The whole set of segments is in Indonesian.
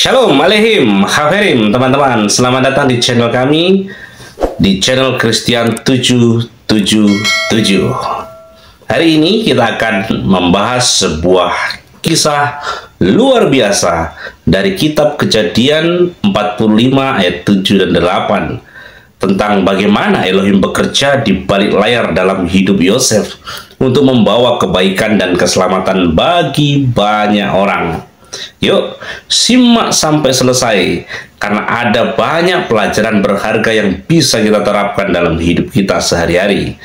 Shalom Aleihim, Haferim teman-teman. Selamat datang di channel kami, di channel Christian 777. Hari ini kita akan membahas sebuah kisah luar biasa dari kitab Kejadian 45 ayat 7 dan 8 tentang bagaimana Elohim bekerja di balik layar dalam hidup Yosef untuk membawa kebaikan dan keselamatan bagi banyak orang. Yuk, simak sampai selesai, karena ada banyak pelajaran berharga yang bisa kita terapkan dalam hidup kita sehari-hari.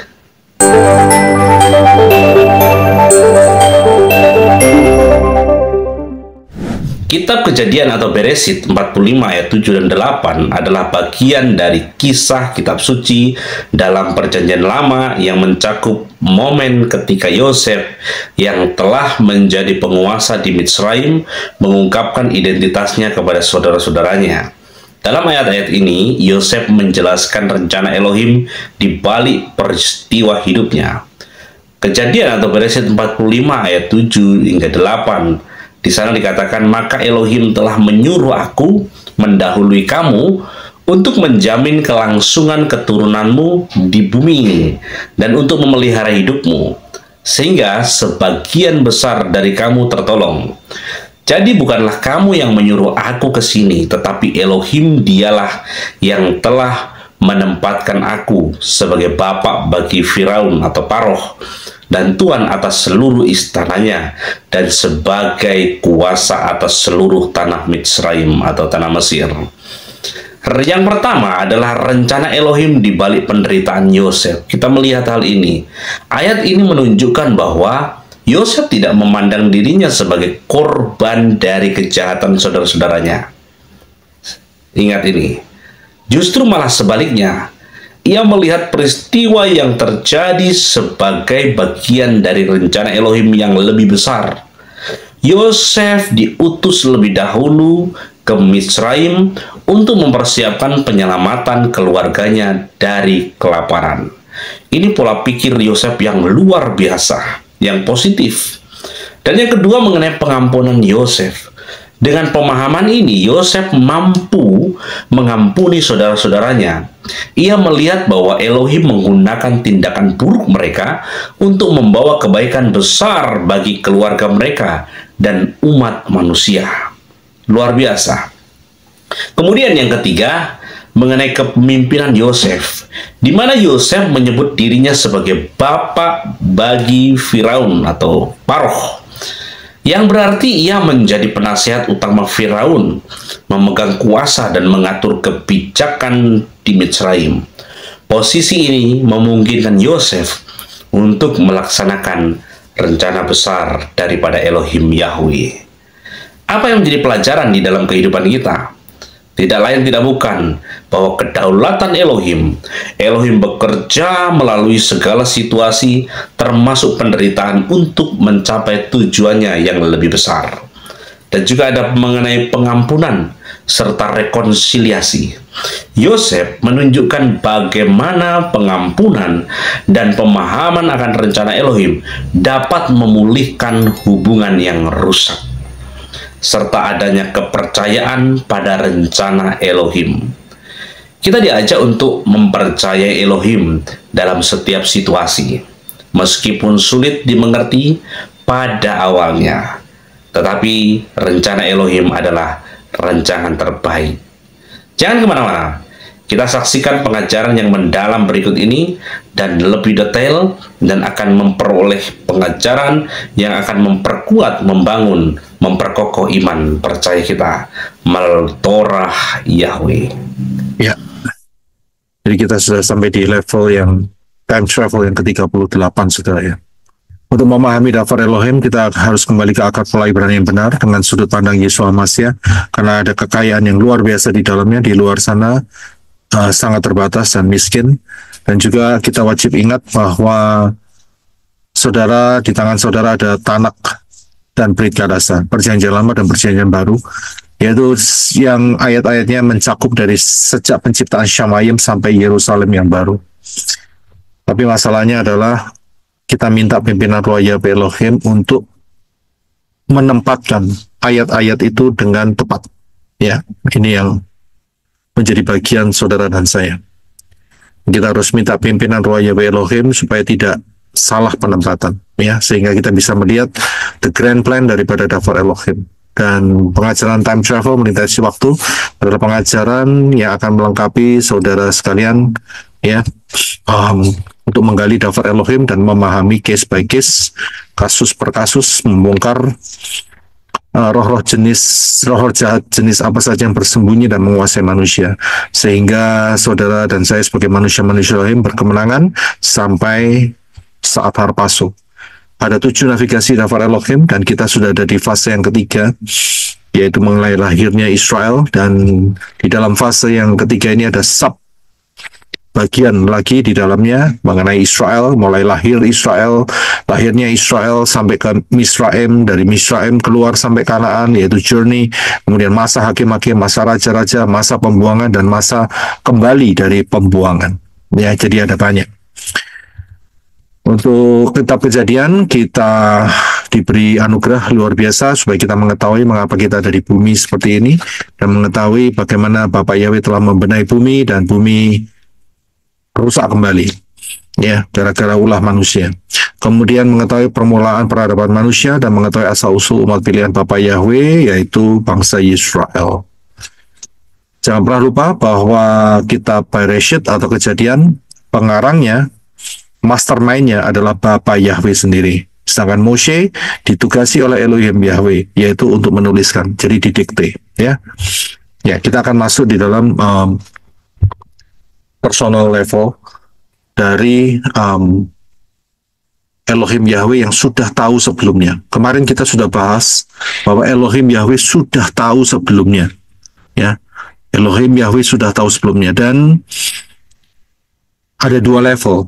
Kitab Kejadian atau Beresit 45 ayat 7 dan 8 adalah bagian dari kisah kitab suci dalam perjanjian lama yang mencakup momen ketika Yosef yang telah menjadi penguasa di Mitsraim mengungkapkan identitasnya kepada saudara-saudaranya. Dalam ayat-ayat ini, Yosef menjelaskan rencana Elohim di balik peristiwa hidupnya. Kejadian atau Beresit 45 ayat 7 hingga 8, di sana dikatakan, maka Elohim telah menyuruh aku mendahului kamu untuk menjamin kelangsungan keturunanmu di bumi ini dan untuk memelihara hidupmu, sehingga sebagian besar dari kamu tertolong. Jadi bukanlah kamu yang menyuruh aku ke sini, tetapi Elohim dialah yang telah menempatkan aku sebagai bapak bagi Firaun atau Paroh dan tuan atas seluruh istananya dan sebagai kuasa atas seluruh tanah Mitsraim atau tanah Mesir. Yang pertama adalah rencana Elohim di balik penderitaan Yosef. Kita melihat hal ini. Ayat ini menunjukkan bahwa Yosef tidak memandang dirinya sebagai korban dari kejahatan saudara-saudaranya. Ingat ini. Justru malah sebaliknya. Ia melihat peristiwa yang terjadi sebagai bagian dari rencana Elohim yang lebih besar. Yosef diutus lebih dahulu ke Mitsraim untuk mempersiapkan penyelamatan keluarganya dari kelaparan. Ini pola pikir Yosef yang luar biasa, yang positif. Dan yang kedua mengenai pengampunan Yosef. Dengan pemahaman ini, Yosef mampu mengampuni saudara-saudaranya. Ia melihat bahwa Elohim menggunakan tindakan buruk mereka untuk membawa kebaikan besar bagi keluarga mereka dan umat manusia. Luar biasa. Kemudian yang ketiga, mengenai kepemimpinan Yosef, di mana Yosef menyebut dirinya sebagai bapak bagi Firaun atau Paroh, yang berarti ia menjadi penasihat utama Firaun, memegang kuasa dan mengatur kebijakan di Mitsraim. Posisi ini memungkinkan Yosef untuk melaksanakan rencana besar daripada Elohim Yahweh. Apa yang menjadi pelajaran di dalam kehidupan kita? Tidak lain tidak bukan bahwa kedaulatan Elohim bekerja melalui segala situasi termasuk penderitaan untuk mencapai tujuannya yang lebih besar. Dan juga ada mengenai pengampunan serta rekonsiliasi. Yosef menunjukkan bagaimana pengampunan dan pemahaman akan rencana Elohim dapat memulihkan hubungan yang rusak, serta adanya kepercayaan pada rencana Elohim. Kita diajak untuk mempercayai Elohim dalam setiap situasi, meskipun sulit dimengerti pada awalnya. Tetapi rencana Elohim adalah rencana terbaik. Jangan kemana-mana. Kita saksikan pengajaran yang mendalam berikut ini dan lebih detail, dan akan memperoleh pengajaran yang akan memperkuat, membangun, memperkokoh iman percaya kita melalui Torah Yahweh. Ya, jadi kita sudah sampai di level yang time travel yang ke-38, saudara ya. Untuk memahami daftar Elohim, kita harus kembali ke akar pelajaran yang benar dengan sudut pandang Yeshua Mashiach, karena ada kekayaan yang luar biasa di dalamnya. Di luar sana sangat terbatas dan miskin. Dan juga kita wajib ingat bahwa saudara, di tangan saudara ada Tanak dan Brit Kadasa, perjanjian lama dan perjanjian baru, yaitu yang ayat-ayatnya mencakup dari sejak penciptaan Syamayim sampai Yerusalem yang baru. Tapi masalahnya adalah kita minta pimpinan Roh Yahweh Elohim untuk menempatkan ayat-ayat itu dengan tepat. Ya, ini yang menjadi bagian saudara dan saya. Kita harus minta pimpinan Roh Yahweh Elohim supaya tidak salah penempatan, ya, sehingga kita bisa melihat the grand plan daripada Davar Elohim. Dan pengajaran time travel melintasi waktu adalah pengajaran yang akan melengkapi saudara sekalian, ya, untuk menggali Davar Elohim dan memahami case by case, kasus per kasus, membongkar roh-roh jahat jenis apa saja yang bersembunyi dan menguasai manusia, sehingga saudara dan saya sebagai manusia-manusia Elohim berkemenangan sampai saat Harpaso. Ada 7 navigasi Davar Elohim dan kita sudah ada di fase yang ketiga, yaitu mengenai lahirnya Israel. Dan di dalam fase yang ketiga ini ada sub bagian lagi di dalamnya mengenai Israel, mulai lahir Israel, lahirnya Israel sampai ke Misraim, dari Misraim keluar sampai Kanaan, yaitu journey, kemudian masa hakim-hakim, masa raja-raja, masa pembuangan, dan masa kembali dari pembuangan. Ya, jadi ada banyak. Untuk kitab Kejadian, kita diberi anugerah luar biasa supaya kita mengetahui mengapa kita ada di bumi seperti ini, dan mengetahui bagaimana Bapak Yahweh telah membenahi bumi dan bumi rusak kembali, ya, gara-gara ulah manusia. Kemudian mengetahui permulaan peradaban manusia dan mengetahui asal-usul umat pilihan Bapak Yahweh, yaitu bangsa Israel. Jangan pernah lupa bahwa kitab Bereshit atau Kejadian, pengarangnya, mastermind-nya adalah Bapak Yahweh sendiri. Sedangkan Moshe ditugasi oleh Elohim Yahweh, yaitu untuk menuliskan, jadi didikte, ya. Ya, kita akan masuk di dalam personal level dari Elohim Yahweh yang sudah tahu sebelumnya. Kemarin kita sudah bahas bahwa Elohim Yahweh sudah tahu sebelumnya, ya. Elohim Yahweh sudah tahu sebelumnya, dan ada 2 level,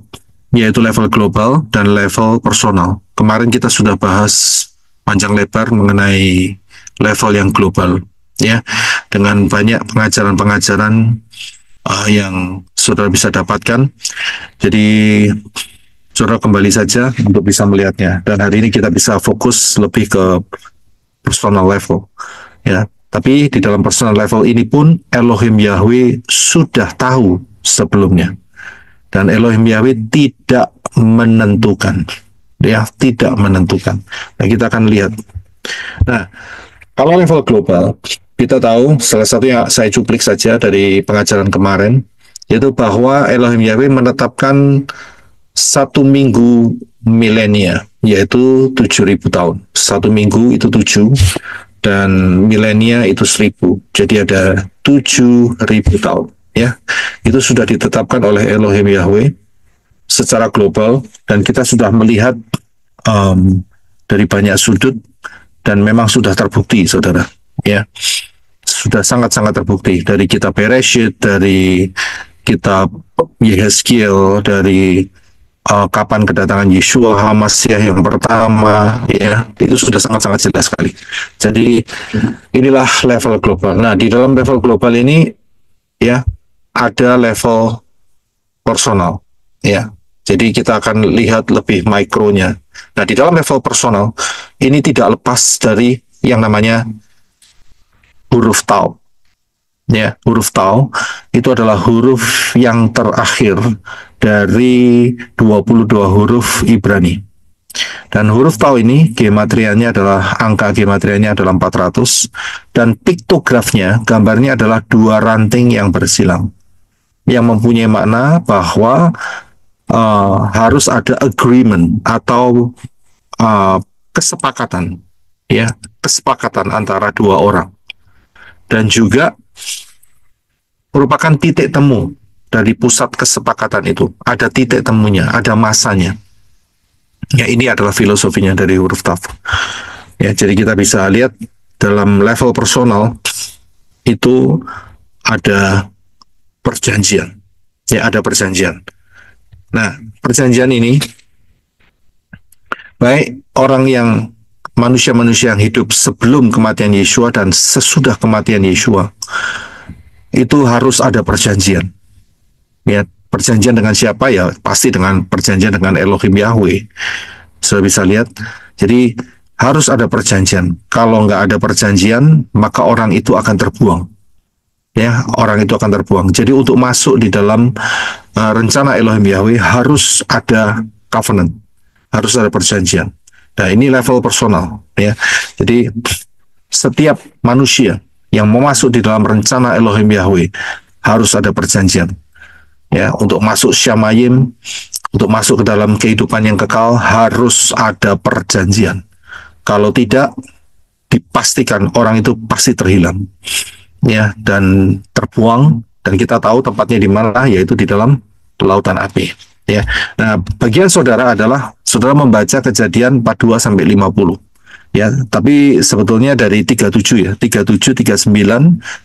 yaitu level global dan level personal. Kemarin kita sudah bahas panjang lebar mengenai level yang global, ya, dengan banyak pengajaran-pengajaran yang saudara bisa dapatkan. Jadi saudara kembali saja untuk bisa melihatnya. Dan hari ini kita bisa fokus lebih ke personal level, ya. Tapi di dalam personal level ini pun Elohim Yahweh sudah tahu sebelumnya. Dan Elohim Yahweh tidak menentukan, ya, tidak menentukan. Nah, kita akan lihat. Nah, kalau level global, kita tahu salah satu yang saya cuplik saja dari pengajaran kemarin, yaitu bahwa Elohim Yahweh menetapkan 1 minggu milenia, yaitu 7.000 tahun. 1 minggu itu 7, dan milenia itu 1.000. Jadi ada 7.000 tahun. Ya, itu sudah ditetapkan oleh Elohim Yahweh secara global, dan kita sudah melihat dari banyak sudut, dan memang sudah terbukti, saudara. Ya, sudah sangat-sangat terbukti dari kitab Bereshit, dari kitab Yehezkiel, dari kapan kedatangan Yeshua HaMashiach yang pertama, ya, itu sudah sangat-sangat jelas sekali. Jadi inilah level global. Nah, di dalam level global ini, ya, ada level personal, ya. Jadi kita akan lihat lebih mikronya. Nah, di dalam level personal ini tidak lepas dari yang namanya huruf Tau. Ya, huruf Tau itu adalah huruf yang terakhir dari 22 huruf Ibrani. Dan huruf Tau ini gematrianya adalah, angka gematrianya adalah 400, dan piktografnya, gambarnya adalah 2 ranting yang bersilang, yang mempunyai makna bahwa harus ada agreement atau kesepakatan, ya, kesepakatan antara 2 orang, dan juga merupakan titik temu dari pusat kesepakatan itu. Ada titik temunya, ada masanya. Ya, ini adalah filosofinya dari huruf Tav. Ya, jadi kita bisa lihat dalam level personal itu ada perjanjian. Ya, ada perjanjian. Nah, perjanjian ini baik orang yang manusia-manusia yang hidup sebelum kematian Yeshua dan sesudah kematian Yeshua, itu harus ada perjanjian. Ya, perjanjian dengan siapa? Ya, pasti dengan perjanjian dengan Elohim Yahweh. Sudah bisa lihat. Jadi harus ada perjanjian. Kalau nggak ada perjanjian, maka orang itu akan terbuang. Ya, orang itu akan terbuang. Jadi untuk masuk di dalam rencana Elohim Yahweh harus ada covenant, harus ada perjanjian. Nah, ini level personal, ya. Jadi setiap manusia yang mau masuk di dalam rencana Elohim Yahweh harus ada perjanjian. Ya, untuk masuk Syamayim, untuk masuk ke dalam kehidupan yang kekal harus ada perjanjian. Kalau tidak, dipastikan orang itu pasti terhilang, ya, dan terbuang. Dan kita tahu tempatnya di mana, yaitu di dalam lautan api. Ya, nah bagian saudara adalah saudara membaca Kejadian 42 sampai 50. Ya, tapi sebetulnya dari 37 ya, 37, 39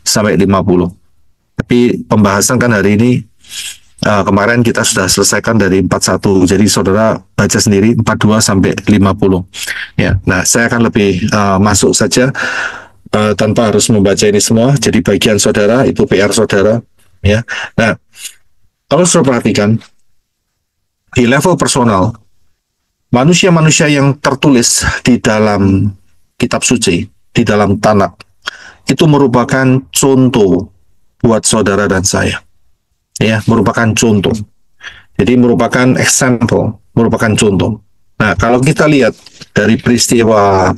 sampai 50. Tapi pembahasan kan hari ini kemarin kita sudah selesaikan dari 41. Jadi saudara baca sendiri 42 sampai 50. Ya, nah saya akan lebih masuk saja tanpa harus membaca ini semua. Jadi bagian saudara itu PR saudara, ya. Nah, kalau saudara perhatikan di level personal, manusia-manusia yang tertulis di dalam kitab suci, di dalam Tanakh, itu merupakan contoh buat saudara dan saya. Ya, merupakan contoh. Jadi merupakan example, merupakan contoh. Nah, kalau kita lihat dari peristiwa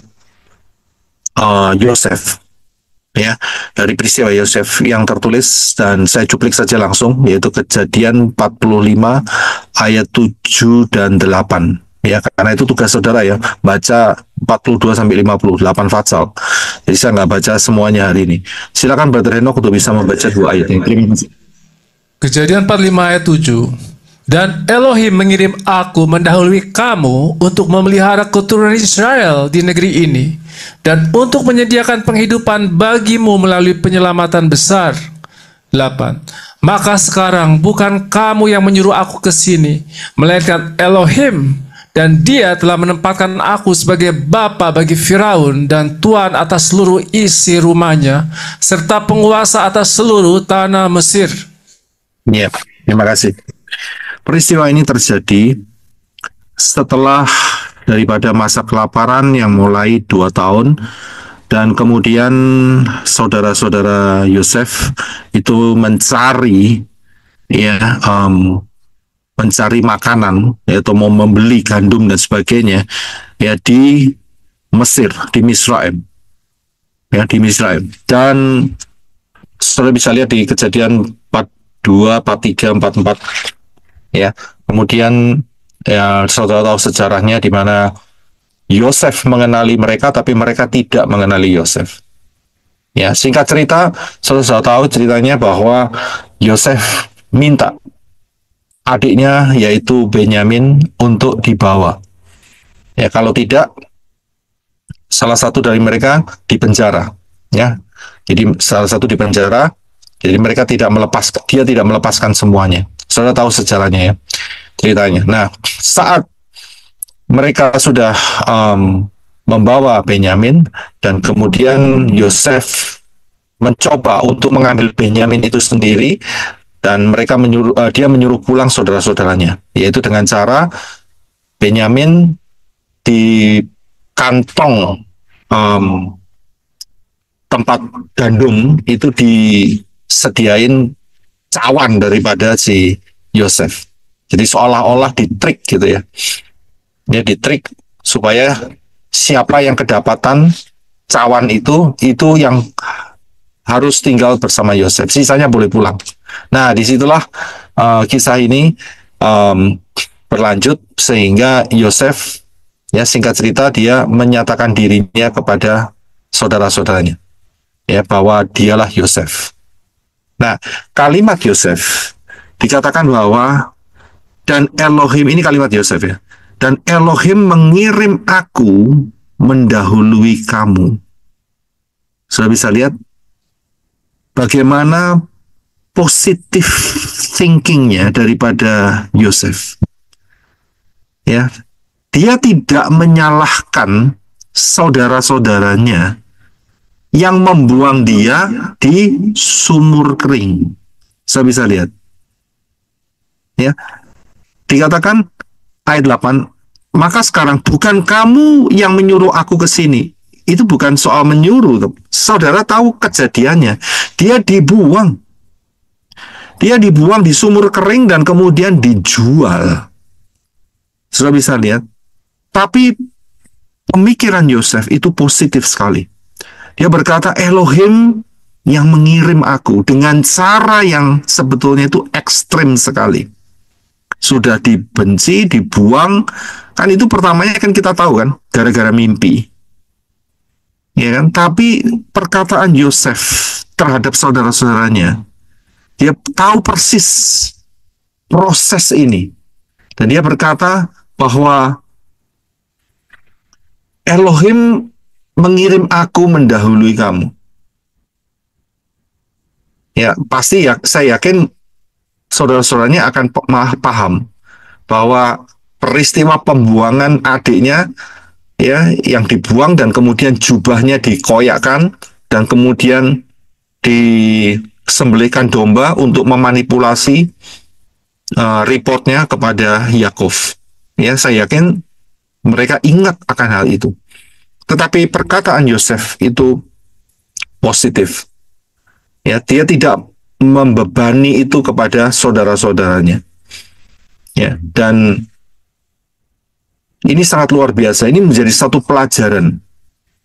Yosef, ya, dari peristiwa Yosef yang tertulis, dan saya cuplik saja langsung, yaitu Kejadian 45 ayat 7 dan 8. Ya, karena itu tugas saudara ya, baca 42 sampai 58 fatsal. Jadi saya nggak baca semuanya hari ini. Silakan Brother Henok untuk bisa membaca 2 ayat ini. Terima kasih. Kejadian 45 ayat 7. Dan Elohim mengirim aku mendahului kamu untuk memelihara keturunan Israel di negeri ini, dan untuk menyediakan penghidupan bagimu melalui penyelamatan besar. 8. Maka sekarang bukan kamu yang menyuruh aku ke sini, melainkan Elohim, dan dia telah menempatkan aku sebagai bapa bagi Firaun dan tuan atas seluruh isi rumahnya, serta penguasa atas seluruh tanah Mesir. Ya, terima kasih. Peristiwa ini terjadi setelah daripada masa kelaparan yang mulai 2 tahun, dan kemudian saudara-saudara Yosef itu mencari, ya, mencari makanan, yaitu mau membeli gandum dan sebagainya, ya, di Mesir, di Misraim, ya, di Misraim. Dan saudara bisa lihat di Kejadian 42, 43, 44. Ya, kemudian ya saudara tahu sejarahnya di mana Yosef mengenali mereka, tapi mereka tidak mengenali Yosef. Ya, singkat cerita, saudara tahu ceritanya bahwa Yosef minta adiknya yaitu Benyamin untuk dibawa. Ya, kalau tidak, salah satu dari mereka dipenjara. Ya, jadi salah satu dipenjara. Jadi mereka tidak melepaskan, dia tidak melepaskan semuanya. Saudara tahu sejarahnya ya, ceritanya. Nah, saat mereka sudah membawa Benyamin, dan kemudian Yosef mencoba untuk mengambil Benyamin itu sendiri, dan mereka dia menyuruh pulang saudara-saudaranya, yaitu dengan cara Benyamin di kantong tempat gandum itu disediain cawan daripada si Yosef. Jadi seolah-olah ditrik gitu ya. Dia ditrik supaya siapa yang kedapatan cawan itu yang harus tinggal bersama Yosef. Sisanya boleh pulang. Nah, disitulah kisah ini berlanjut sehingga Yosef, ya, singkat cerita, dia menyatakan dirinya kepada saudara-saudaranya, ya, bahwa dialah Yosef. Nah, kalimat Yosef dikatakan bahwa dan Elohim, ini kalimat Yosef ya, dan Elohim mengirim aku mendahului kamu. Sudah bisa lihat bagaimana positif thinkingnya daripada Yosef. Ya, dia tidak menyalahkan saudara-saudaranya yang membuang dia di sumur kering. Saya bisa lihat. Ya. Dikatakan ayat 8, maka sekarang bukan kamu yang menyuruh aku ke sini. Itu bukan soal menyuruh. Saudara tahu kejadiannya. Dia dibuang. Dia dibuang di sumur kering dan kemudian dijual. Sudah bisa lihat. Tapi pemikiran Yosef itu positif sekali. Dia berkata, Elohim yang mengirim aku dengan cara yang sebetulnya itu ekstrim sekali. Sudah dibenci, dibuang, kan itu pertamanya kan kita tahu kan, gara-gara mimpi. Ya kan? Tapi perkataan Yosef terhadap saudara-saudaranya, dia tahu persis proses ini. Dan dia berkata bahwa Elohim mengirim aku mendahului kamu. Ya, pasti ya, saya yakin saudara-saudaranya akan paham bahwa peristiwa pembuangan adiknya ya yang dibuang dan kemudian jubahnya dikoyakkan dan kemudian disembelihkan domba untuk memanipulasi reportnya kepada Yakov. Ya, saya yakin mereka ingat akan hal itu. Tetapi perkataan Yosef itu positif. Ya, dia tidak membebani itu kepada saudara-saudaranya. Ya, dan ini sangat luar biasa. Ini menjadi satu pelajaran.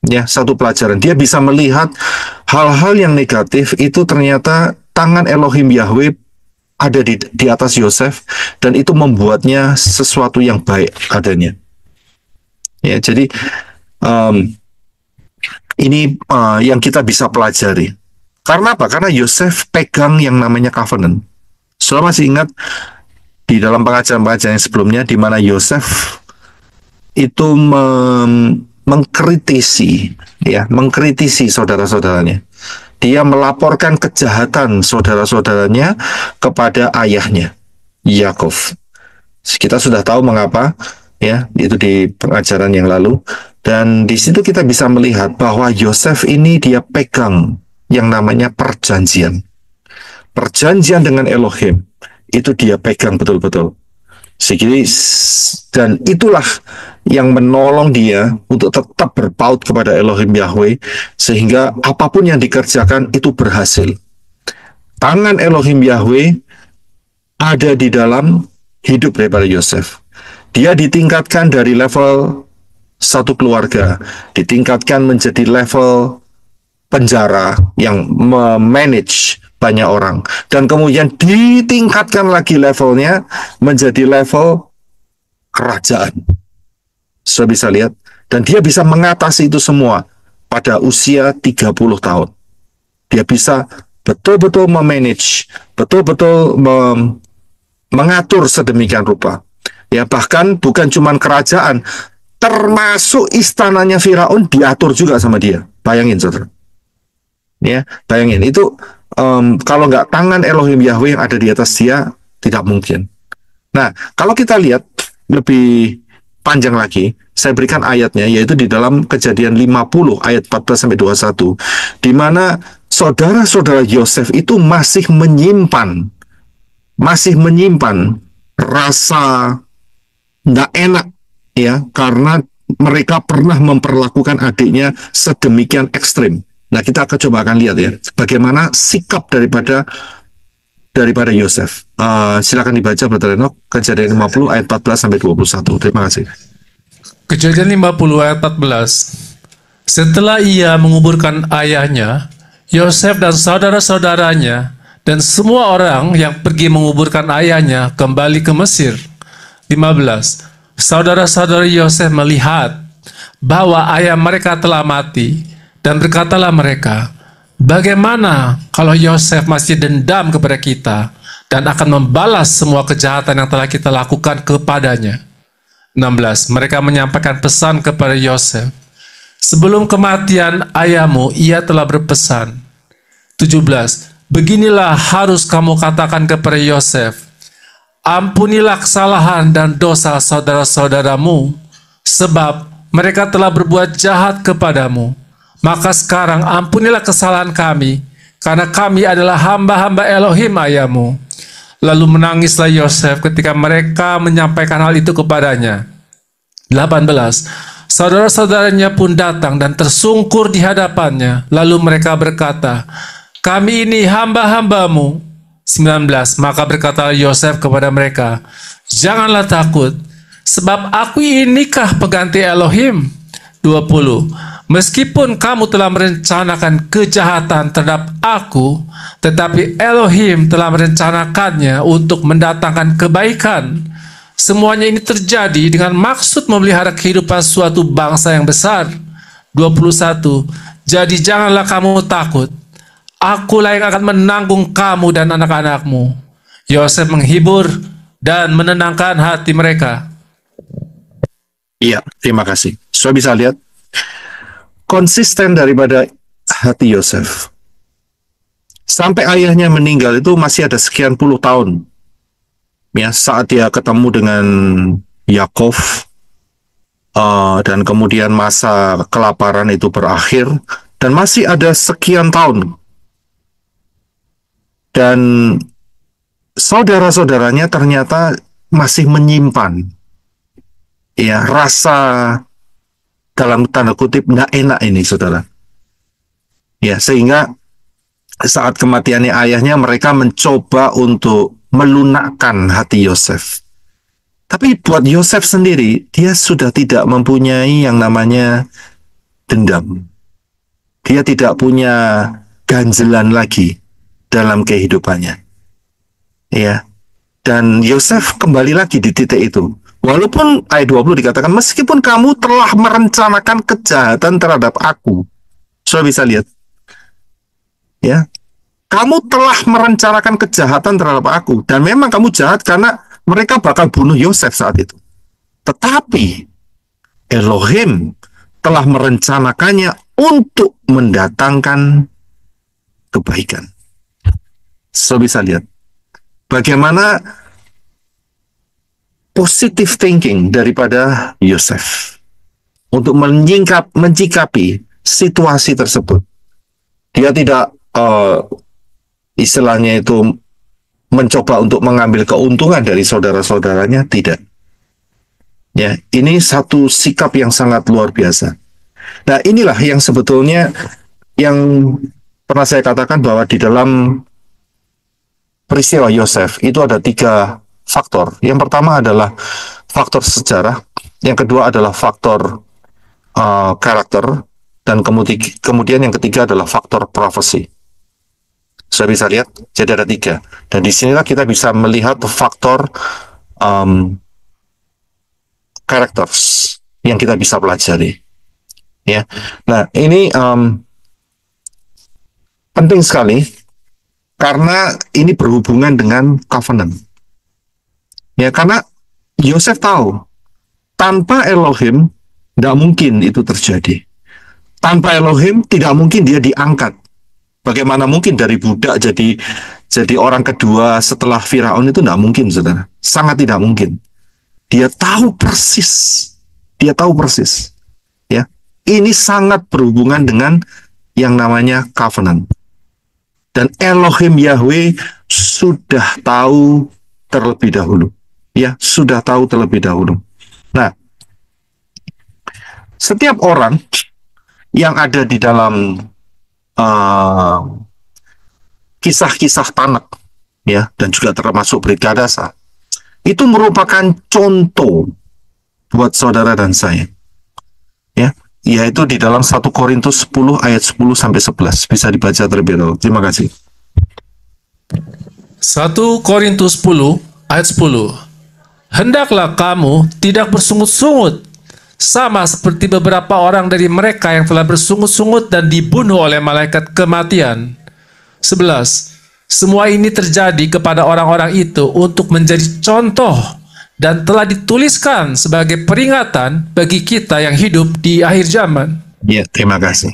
Ya, satu pelajaran. Dia bisa melihat hal-hal yang negatif itu ternyata tangan Elohim Yahweh ada di atas Yosef dan itu membuatnya sesuatu yang baik adanya. Ya, jadi ini yang kita bisa pelajari. Karena apa? Karena Yosef pegang yang namanya covenant. Saudara masih ingat di dalam pengajaran-pengajaran yang sebelumnya di mana Yosef itu mengkritisi saudara-saudaranya. Dia melaporkan kejahatan saudara-saudaranya kepada ayahnya Yakov. Kita sudah tahu mengapa, ya, itu di pengajaran yang lalu. Dan di situ kita bisa melihat bahwa Yosef ini dia pegang yang namanya perjanjian. Perjanjian dengan Elohim itu dia pegang betul-betul. Dan itulah yang menolong dia untuk tetap berpaut kepada Elohim Yahweh sehingga apapun yang dikerjakan itu berhasil. Tangan Elohim Yahweh ada di dalam hidup daripada Yosef. Dia ditingkatkan dari level satu keluarga, ditingkatkan menjadi level penjara yang memanage banyak orang, dan kemudian ditingkatkan lagi levelnya menjadi level kerajaan. Sudah bisa lihat, dan dia bisa mengatasi itu semua pada usia 30 tahun. Dia bisa betul-betul memanage, betul-betul mengatur sedemikian rupa. Ya, bahkan bukan cuma kerajaan, termasuk istananya Firaun diatur juga sama dia. Bayangin, saudara. Ya, bayangin itu kalau nggak tangan Elohim Yahweh yang ada di atas dia, tidak mungkin. Nah, kalau kita lihat lebih panjang lagi, saya berikan ayatnya, yaitu di dalam Kejadian 50 ayat 14-21, di mana saudara-saudara Yosef itu masih menyimpan rasa nggak enak, ya, karena mereka pernah memperlakukan adiknya sedemikian ekstrim. Nah, kita coba akan lihat ya, bagaimana sikap daripada Yosef. Silakan dibaca, Brother Enoch, Kejadian 50 ayat 14-21. Terima kasih. Kejadian 50 ayat 14. Setelah ia menguburkan ayahnya, Yosef dan saudara-saudaranya dan semua orang yang pergi menguburkan ayahnya kembali ke Mesir. 15. Saudara-saudara Yosef melihat bahwa ayah mereka telah mati, dan berkatalah mereka, bagaimana kalau Yosef masih dendam kepada kita dan akan membalas semua kejahatan yang telah kita lakukan kepadanya. 16. Mereka menyampaikan pesan kepada Yosef, sebelum kematian ayahmu ia telah berpesan. 17. Beginilah harus kamu katakan kepada Yosef, ampunilah kesalahan dan dosa saudara-saudaramu, sebab mereka telah berbuat jahat kepadamu. Maka sekarang ampunilah kesalahan kami, karena kami adalah hamba-hamba Elohim ayahmu. Lalu menangislah Yosef ketika mereka menyampaikan hal itu kepadanya. 18. Saudara-saudaranya pun datang dan tersungkur di hadapannya. Lalu mereka berkata, kami ini hamba-hambamu. 19. Maka berkata Yosef kepada mereka, janganlah takut, sebab aku inikah pengganti Elohim. 20. Meskipun kamu telah merencanakan kejahatan terhadap aku, tetapi Elohim telah merencanakannya untuk mendatangkan kebaikan. Semuanya ini terjadi dengan maksud memelihara kehidupan suatu bangsa yang besar. 21. Jadi janganlah kamu takut. Akulah yang akan menanggung kamu dan anak-anakmu. Yosef menghibur dan menenangkan hati mereka. Iya, terima kasih. So bisa lihat konsisten daripada hati Yosef. Sampai ayahnya meninggal itu masih ada sekian puluh tahun. Ya, saat dia ketemu dengan Yakov, dan kemudian masa kelaparan itu berakhir, dan masih ada sekian tahun. Dan saudara-saudaranya ternyata masih menyimpan ya rasa, dalam tanda kutip, nggak enak ini, saudara. Ya, sehingga saat kematiannya ayahnya, mereka mencoba untuk melunakkan hati Yosef. Tapi buat Yosef sendiri, dia sudah tidak mempunyai yang namanya dendam. Dia tidak punya ganjelan lagi dalam kehidupannya. Ya. Dan Yosef kembali lagi di titik itu. Walaupun ayat 20 dikatakan, meskipun kamu telah merencanakan kejahatan terhadap aku. Saudara bisa lihat. Ya. Kamu telah merencanakan kejahatan terhadap aku. Dan memang kamu jahat karena mereka bakal bunuh Yosef saat itu. Tetapi Elohim telah merencanakannya untuk mendatangkan kebaikan. So bisa lihat bagaimana positive thinking daripada Yosef untuk menyikapi situasi tersebut. Dia tidak istilahnya itu mencoba untuk mengambil keuntungan dari saudara-saudaranya, tidak. Ya, ini satu sikap yang sangat luar biasa. Nah, inilah yang sebetulnya yang pernah saya katakan bahwa di dalam peristiwa Yosef itu ada 3 faktor. Yang pertama adalah faktor sejarah, yang kedua adalah faktor karakter, dan kemudian yang ketiga adalah faktor prophecy. Saya bisa lihat, jadi ada 3. Dan disinilah kita bisa melihat faktor characters yang kita bisa pelajari. Ya, nah ini penting sekali karena ini berhubungan dengan covenant. Ya, karena Yosef tahu tanpa Elohim tidak mungkin itu terjadi. Tanpa Elohim tidak mungkin dia diangkat. Bagaimana mungkin dari budak jadi orang kedua setelah Firaun? Itu tidak mungkin, saudara. Sangat tidak mungkin. Dia tahu persis. Dia tahu persis. Ya, ini sangat berhubungan dengan yang namanya covenant. Dan Elohim Yahweh sudah tahu terlebih dahulu. Ya, sudah tahu terlebih dahulu. Nah, setiap orang yang ada di dalam kisah-kisah Tanak, ya, dan juga termasuk Brit Kadasa, itu merupakan contoh buat saudara dan saya, ya, yaitu di dalam 1 Korintus 10 ayat 10 sampai 11 bisa dibaca terlebih dahulu. Terima kasih. 1 Korintus 10 ayat 10. Hendaklah kamu tidak bersungut-sungut, sama seperti beberapa orang dari mereka yang telah bersungut-sungut dan dibunuh oleh malaikat kematian. 11. Semua ini terjadi kepada orang-orang itu untuk menjadi contoh dan telah dituliskan sebagai peringatan bagi kita yang hidup di akhir zaman. Ya, terima kasih.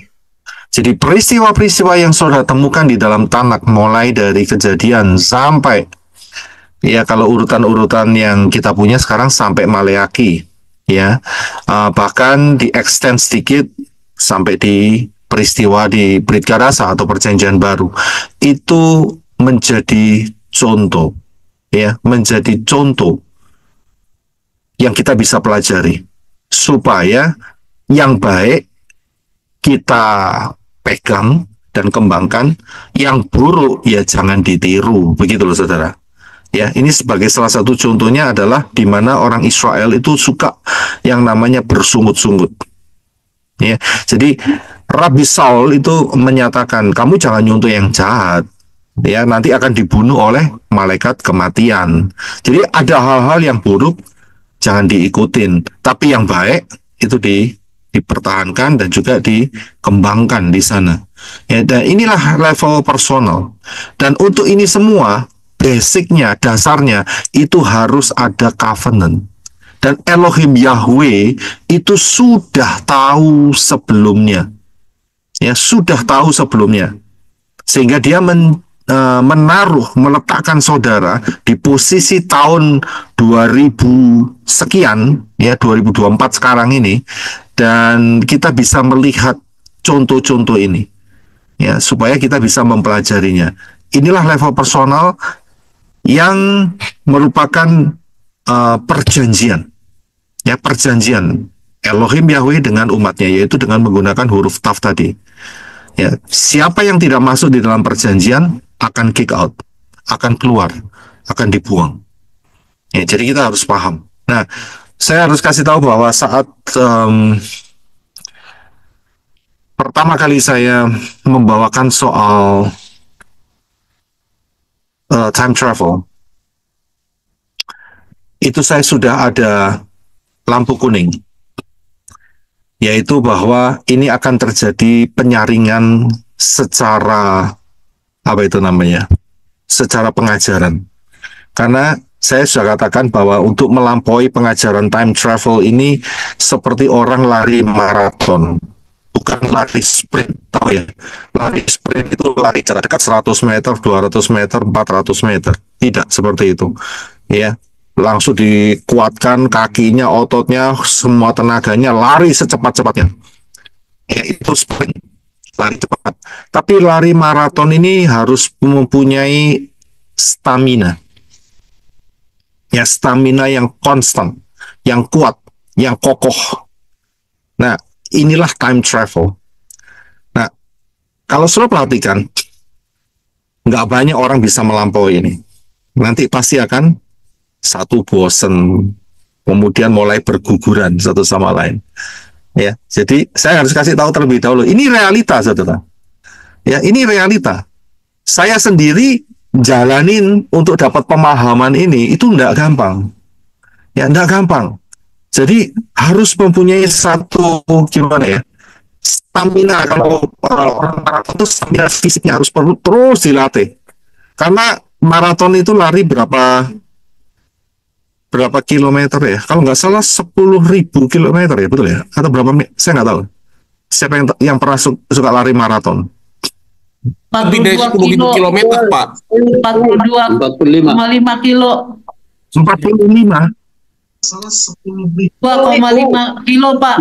Jadi peristiwa-peristiwa yang saudara temukan di dalam Tanak, mulai dari Kejadian sampai, ya, kalau urutan-urutan yang kita punya sekarang sampai Maleaki, ya, bahkan di extend sedikit sampai di peristiwa di Brit Kadasa atau Perjanjian Baru, itu menjadi contoh, ya, menjadi contoh yang kita bisa pelajari. supaya yang baik kita pegang dan kembangkan, yang buruk ya jangan ditiru, begitu loh saudara. Ya, ini sebagai salah satu contohnya adalah di mana orang Israel itu suka yang namanya bersungut-sungut. Ya, jadi Rabi Saul itu menyatakan, kamu jangan nyuntuh yang jahat, ya nanti akan dibunuh oleh malaikat kematian. Jadi ada hal-hal yang buruk jangan diikutin, tapi yang baik itu dipertahankan dan juga dikembangkan di sana. Ya, dan inilah level personal. Dan untuk ini semua, basicnya, dasarnya itu harus ada covenant. Dan Elohim Yahweh itu sudah tahu sebelumnya. Ya, sudah tahu sebelumnya. Sehingga dia meletakkan saudara di posisi tahun 2000 sekian, ya 2024 sekarang ini, dan kita bisa melihat contoh-contoh ini. Ya, supaya kita bisa mempelajarinya. Inilah level personal yang merupakan perjanjian, ya perjanjian Elohim Yahweh dengan umatnya, yaitu dengan menggunakan huruf Taf tadi. Ya, siapa yang tidak masuk di dalam perjanjian akan kick out, akan keluar, akan dibuang. Ya, jadi kita harus paham. Nah, saya harus kasih tahu bahwa saat pertama kali saya membawakan soal time travel, itu saya sudah ada lampu kuning, yaitu bahwa ini akan terjadi penyaringan secara secara pengajaran. Karena saya sudah katakan bahwa untuk melampaui pengajaran time travel ini seperti orang lari maraton, bukan lari sprint, tahu ya? Lari sprint itu lari jarak dekat 100 meter, 200 meter, 400 meter. Tidak seperti itu. Ya, langsung dikuatkan kakinya, ototnya, semua tenaganya, lari secepat-cepatnya. Ya, itu sprint, lari cepat. Tapi lari maraton ini harus mempunyai stamina. Ya, stamina yang konstan, yang kuat, yang kokoh. Nah, inilah time travel. Nah, kalau sudah perhatikan, nggak banyak orang bisa melampaui ini. Nanti pasti akan satu bosen, kemudian mulai berguguran satu sama lain. Ya, jadi saya harus kasih tahu terlebih dahulu. Ini realita, saudara. Ya, ini realita. Saya sendiri jalanin untuk dapat pemahaman ini itu nggak gampang. Ya, nggak gampang. Jadi harus mempunyai satu gimana ya, stamina. Kalau orang maraton itu stamina fisiknya harus perlu terus dilatih. Karena maraton itu lari berapa kilometer ya? Kalau nggak salah 10.000 kilometer ya, betul ya? Atau berapa? Saya nggak tahu. Siapa yang pernah suka lari maraton? Lebih dari 10.000 kilometer, Pak. 42,5 kilo. 45. 2,5 kilo, Pak.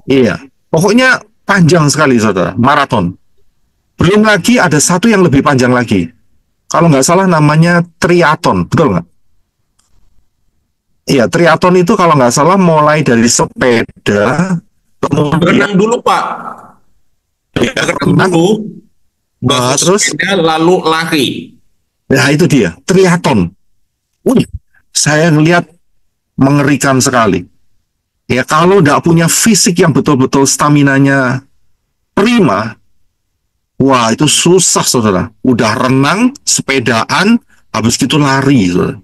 Iya. Pokoknya panjang sekali, saudara. Maraton. Belum lagi ada satu yang lebih panjang lagi. Kalau nggak salah namanya triathlon, betul nggak? Iya, triathlon itu kalau nggak salah mulai dari sepeda, kemudian Berenang dulu, Pak. Berenang dulu. terus Lalu lari. Nah, itu dia, triathlon. Saya ngelihat mengerikan sekali. Ya, kalau nggak punya fisik yang betul-betul staminanya prima, wah itu susah, saudara. Udah renang, sepedaan, habis gitu lari, saudara.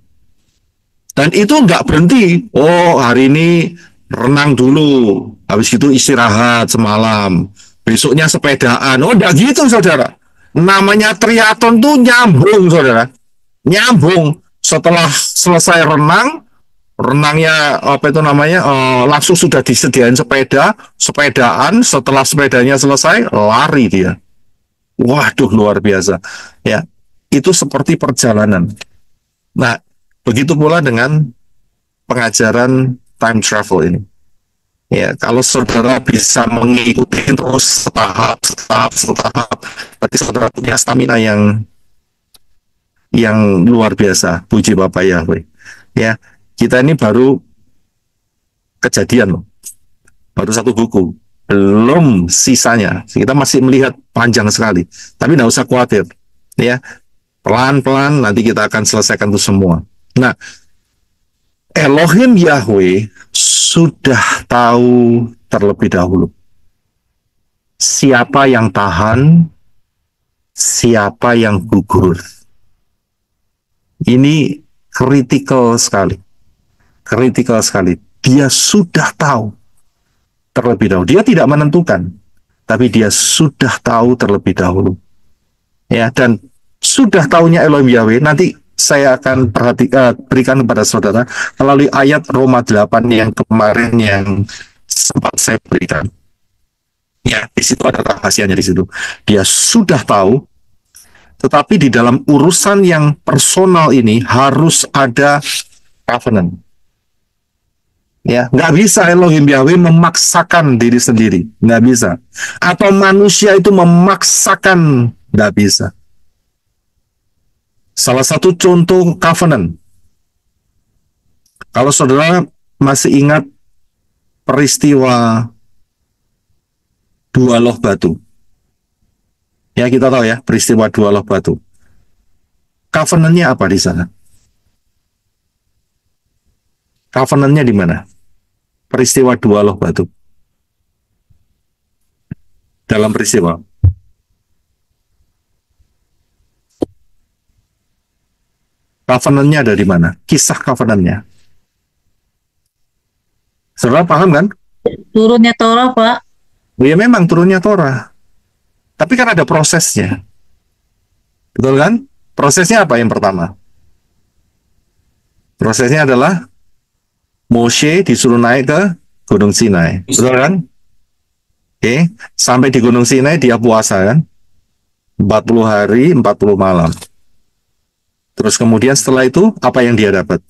Dan itu nggak berhenti. Oh, hari ini renang dulu, habis itu istirahat semalam. Besoknya sepedaan. Oh, nggak gitu, saudara. Namanya triathlon tuh nyambung, saudara. Nyambung. Setelah selesai renangnya langsung sudah disediain sepedaan. Setelah sepedanya selesai, lari dia. Waduh, luar biasa. Ya, itu seperti perjalanan. Nah, begitu pula dengan pengajaran time travel ini. Ya, kalau saudara bisa mengikuti terus tahap, berarti saudara punya stamina yang luar biasa. Puji Bapak Yahweh. Ya, kita ini baru Kejadian loh. Baru satu buku. Belum sisanya. Kita masih melihat panjang sekali. Tapi nggak usah khawatir. Ya, pelan-pelan nanti kita akan selesaikan itu semua. Nah, Elohim Yahweh sudah tahu terlebih dahulu siapa yang tahan, siapa yang gugur. Ini kritikal sekali. Kritikal sekali. Dia sudah tahu terlebih dahulu. Dia tidak menentukan, tapi dia sudah tahu terlebih dahulu. Ya, dan sudah tahunya Elohim Yahweh, nanti saya akan berikan kepada saudara melalui ayat Roma 8 yang kemarin yang sempat saya berikan. Ya, di situ ada rahasianya di situ. Dia sudah tahu, tetapi di dalam urusan yang personal ini harus ada covenant. Ya, nggak bisa Elohim Yahweh memaksakan diri sendiri, nggak bisa. Atau manusia itu memaksakan, nggak bisa. Salah satu contoh covenant. Kalau saudara masih ingat peristiwa dua loh batu. Ya, kita tahu ya, peristiwa dua loh batu. Covenant-nya apa di sana? Covenant-nya di mana? Peristiwa dua loh batu. Dalam peristiwa. Covenant-nya ada di mana? Kisah covenant-nya. Saudara paham kan? Turunnya Torah, Pak. Ya memang turunnya Torah. Tapi kan ada prosesnya. Betul kan? Prosesnya apa yang pertama? Prosesnya adalah Moshe disuruh naik ke Gunung Sinai. Betul kan? Oke, sampai di Gunung Sinai dia puasa kan? 40 hari, 40 malam. Terus kemudian setelah itu, apa yang dia dapat?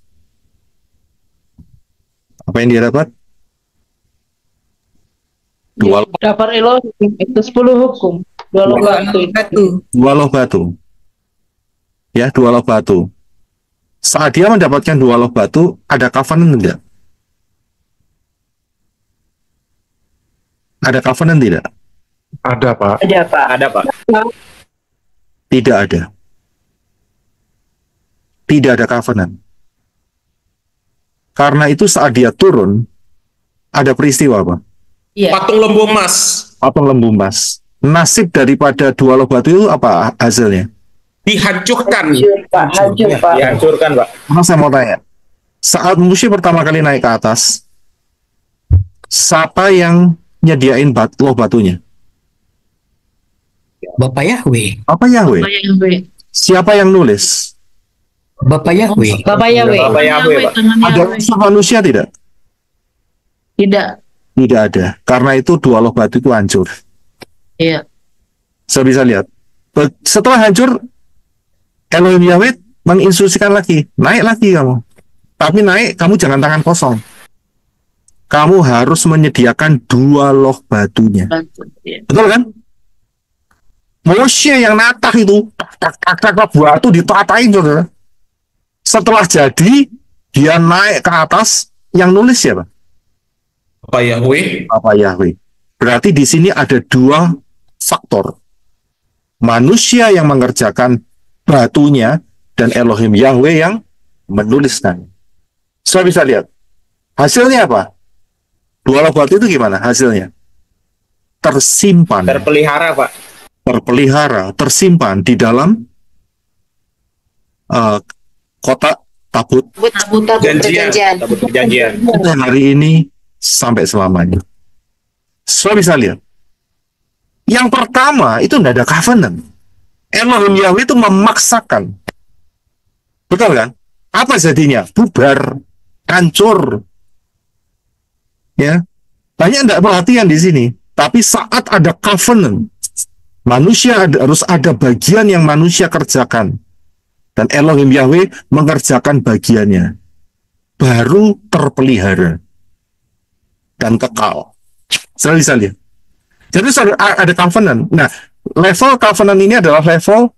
Apa yang dia dapat? Dapat Elohim itu 10 hukum. Dua loh batu. Dua loh batu. Ya, dua loh batu. Saat dia mendapatkan dua loh batu, ada covenant tidak? Ada covenant tidak? Ada, Pak. Ada, Pak. Ada, Pak. Tidak ada. Tidak ada covenant. Karena itu saat dia turun, ada peristiwa apa? Iya. Patung lembu emas. Patung lembu emas. Nasib daripada dua loh batu itu apa hasilnya? Dihancurkan. Hancur, Pak. Dihancurkan, Pak. Karena saya mau tanya, saat Moshe pertama kali naik ke atas, siapa yang nyediain loh batunya? Bapak Yahweh. Apa Yahweh? Bapak Yahweh. Siapa yang nulis? Bapak Yahweh. Bapak Yahweh. Bapak Yahweh, Pak. tangan Ada Yahweh. unsur manusia tidak? Tidak. Tidak ada. Karena itu dua loh batu itu hancur. Iya. Saya bisa lihat. Setelah hancur, Elohim Yahweh menginstruksikan lagi, naik lagi kamu. Tapi naik, kamu jangan tangan kosong. Kamu harus menyediakan dua loh batunya. Bantu. Iya. Betul kan? Moshe yang natah itu, tak batu ditatain, saudara. Setelah jadi, dia naik ke atas, yang nulis siapa? Bapak Yahweh. Bapak Yahweh. Berarti di sini ada dua faktor. Manusia yang mengerjakan batunya dan Elohim Yahweh yang menuliskan. Saya bisa lihat. Hasilnya apa? Dua loh batu itu gimana hasilnya? Tersimpan. Terpelihara, Pak. Terpelihara, tersimpan di dalam kotak tabut Tabut Janjian. Tabut perjanjian. hari ini sampai selamanya. Saya bisa lihat. Yang pertama itu tidak ada covenant. Elohim Yahweh itu memaksakan. Betul kan? Apa jadinya? Bubar, hancur. Ya, banyak tidak perhatian di sini. Tapi saat ada covenant, manusia harus ada bagian yang manusia kerjakan. Dan Elohim Yahweh mengerjakan bagiannya. Baru terpelihara. Dan kekal. Saya bisa lihat. Jadi ada covenant. Nah, level covenant ini adalah level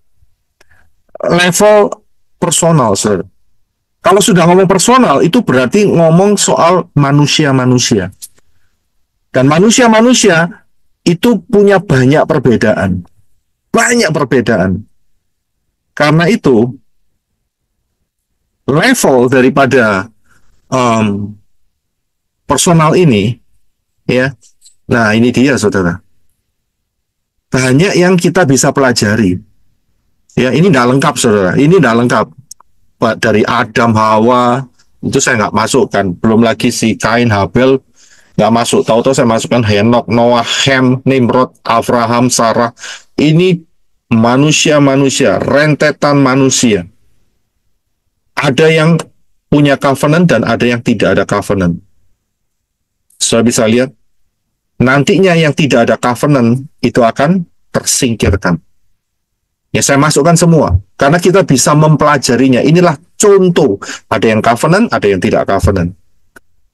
personal, sir. Kalau sudah ngomong personal, itu berarti ngomong soal manusia-manusia. Dan manusia-manusia itu punya banyak perbedaan. Banyak perbedaan. Karena itu, level daripada personal ini, ya, nah ini dia saudara. Banyak yang kita bisa pelajari. Ya, ini tidak lengkap saudara. Ini tidak lengkap. Dari Adam, Hawa, itu saya nggak masukkan. Belum lagi si Kain, Habel, nggak masuk. Tahu-tahu saya masukkan Henok, Noah, Ham, Nimrod, Abraham, Sarah. Ini manusia-manusia, rentetan manusia. Ada yang punya covenant dan ada yang tidak ada covenant. Saya bisa lihat, nantinya yang tidak ada covenant itu akan tersingkirkan. Ya, saya masukkan semua, karena kita bisa mempelajarinya. Inilah contoh, ada yang covenant, ada yang tidak covenant.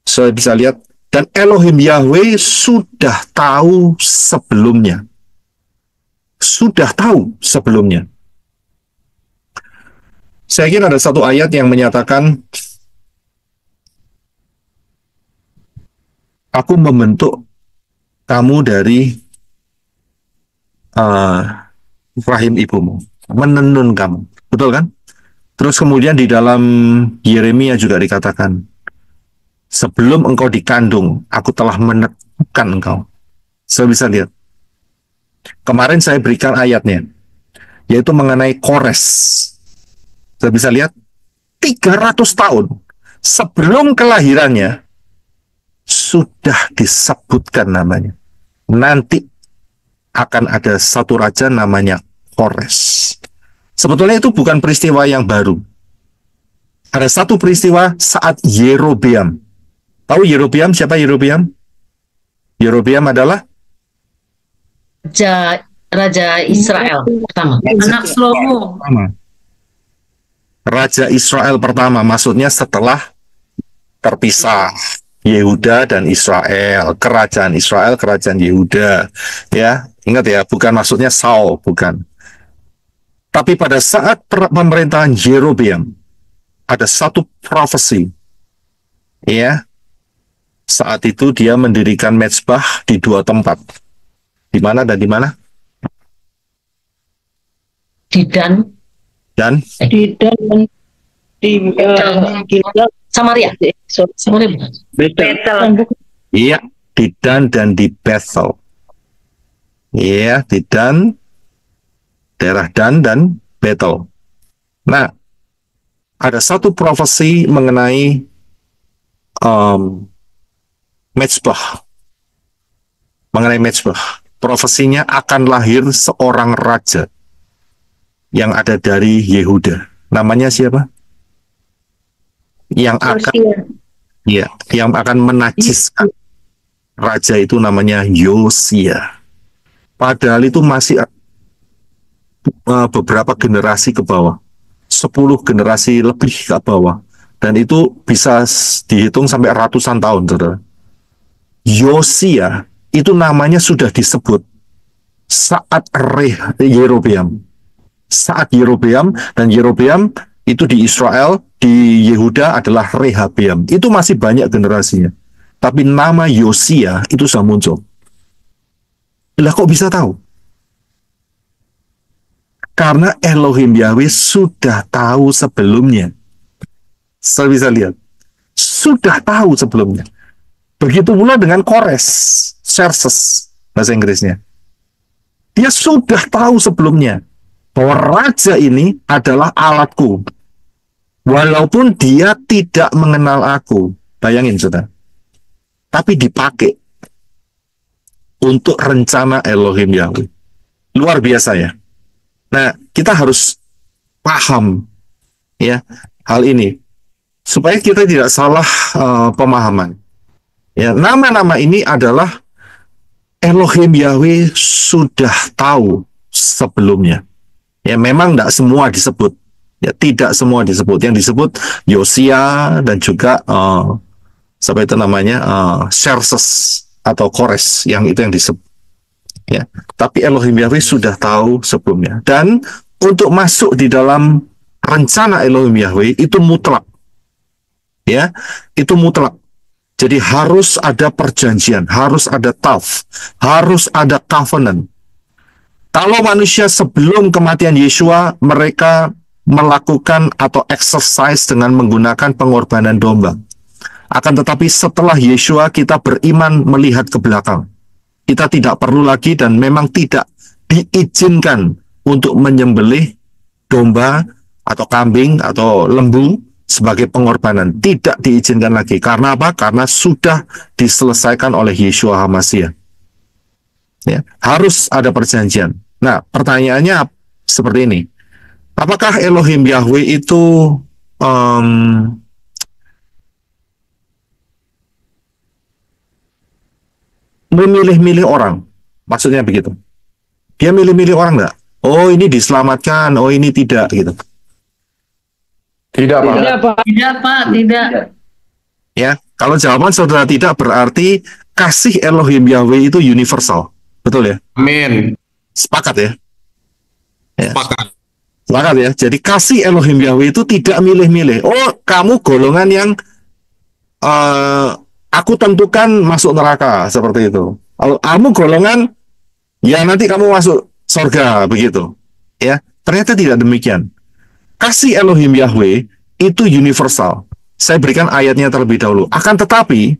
Saya bisa lihat, dan Elohim Yahweh sudah tahu sebelumnya. Sudah tahu sebelumnya. Saya kira ada satu ayat yang menyatakan, aku membentuk kamu dari rahim ibumu, menenun kamu. Betul kan? Terus kemudian di dalam Yeremia juga dikatakan, sebelum engkau dikandung, aku telah menentukan engkau. Saya bisa lihat. Kemarin saya berikan ayatnya, yaitu mengenai Kores. Saya bisa lihat, 300 tahun sebelum kelahirannya, sudah disebutkan namanya. Nanti akan ada satu raja namanya Kores. Sebetulnya itu bukan peristiwa yang baru. Ada satu peristiwa saat Yerobeam. Tahu Yerobeam? Siapa Yerobeam? Yerobeam adalah Raja Israel pertama. Anak Salomo. Raja Israel pertama, maksudnya setelah terpisah Yehuda dan Israel, kerajaan Israel, kerajaan Yehuda. Ya, ingat ya, bukan maksudnya Saul, bukan. Tapi pada saat pemerintahan Yerobeam, ada satu profesi. Ya, saat itu dia mendirikan mezbah di 2 tempat. Di mana dan di mana? Di Dan. Di Dan di Gilgal. Samaria. Samaria bukan? Betel. Iya, di Dan dan di Bethel. Iya, di Dan, daerah Dan dan Bethel. Nah, ada satu profesi mengenai mezbah. Mengenai mezbah. Profesinya akan lahir seorang raja yang ada dari Yehuda. Namanya siapa? Yang akan menajiskan raja itu namanya Yosia. Padahal itu masih beberapa generasi ke bawah, 10 generasi lebih ke bawah, dan itu bisa dihitung sampai ratusan tahun, saudara. Yosia itu namanya sudah disebut saat Yerobeam. Saat Yerobeam, dan Yerobeam itu di Israel, di Yehuda adalah Rehabeam. Itu masih banyak generasinya. Tapi nama Yosia itu sudah muncul. Lah kok bisa tahu? Karena Elohim Yahweh sudah tahu sebelumnya. Saya bisa lihat. Sudah tahu sebelumnya. Begitu pula dengan Kores, Xerxes, bahasa Inggrisnya. Dia sudah tahu sebelumnya bahwa raja ini adalah alatku. Walaupun dia tidak mengenal aku. Bayangin, saudara. Tapi dipakai untuk rencana Elohim Yahweh. Luar biasa ya. Nah, kita harus paham ya hal ini supaya kita tidak salah pemahaman. Ya, nama-nama ini adalah Elohim Yahweh sudah tahu sebelumnya. Ya, memang tidak semua disebut. Ya, tidak semua disebut. Yang disebut Yosia dan juga siapa itu namanya Xerxes atau Kores, yang itu yang disebut. Ya, tapi Elohim Yahweh sudah tahu sebelumnya. Dan untuk masuk di dalam rencana Elohim Yahweh itu mutlak. Ya, itu mutlak. Jadi harus ada perjanjian, harus ada taf, harus ada covenant. Kalau manusia sebelum kematian Yeshua, mereka melakukan atau exercise dengan menggunakan pengorbanan domba. Akan tetapi setelah Yeshua kita beriman melihat ke belakang. Kita tidak perlu lagi dan memang tidak diizinkan untuk menyembelih domba atau kambing atau lembu sebagai pengorbanan. Tidak diizinkan lagi. Karena apa? Karena sudah diselesaikan oleh Yeshua HaMashiach. Ya, harus ada perjanjian. Nah, pertanyaannya seperti ini. Apakah Elohim Yahweh itu memilih-milih orang? Maksudnya begitu. Dia milih-milih orang nggak? Oh, ini diselamatkan, oh ini tidak, gitu. Tidak, Pak. Tidak, Pak. Tidak, Pak, tidak. Ya, kalau jawaban saudara tidak, berarti kasih Elohim Yahweh itu universal. Betul ya? Amin. Sepakat ya? Sepakat. Sepakat ya? Jadi kasih Elohim Yahweh itu tidak milih-milih. Oh, kamu golongan yang aku tentukan masuk neraka, seperti itu. Kalau kamu golongan, ya nanti kamu masuk surga, begitu. Ya, ternyata tidak demikian. Kasih Elohim Yahweh itu universal. Saya berikan ayatnya terlebih dahulu. Akan tetapi,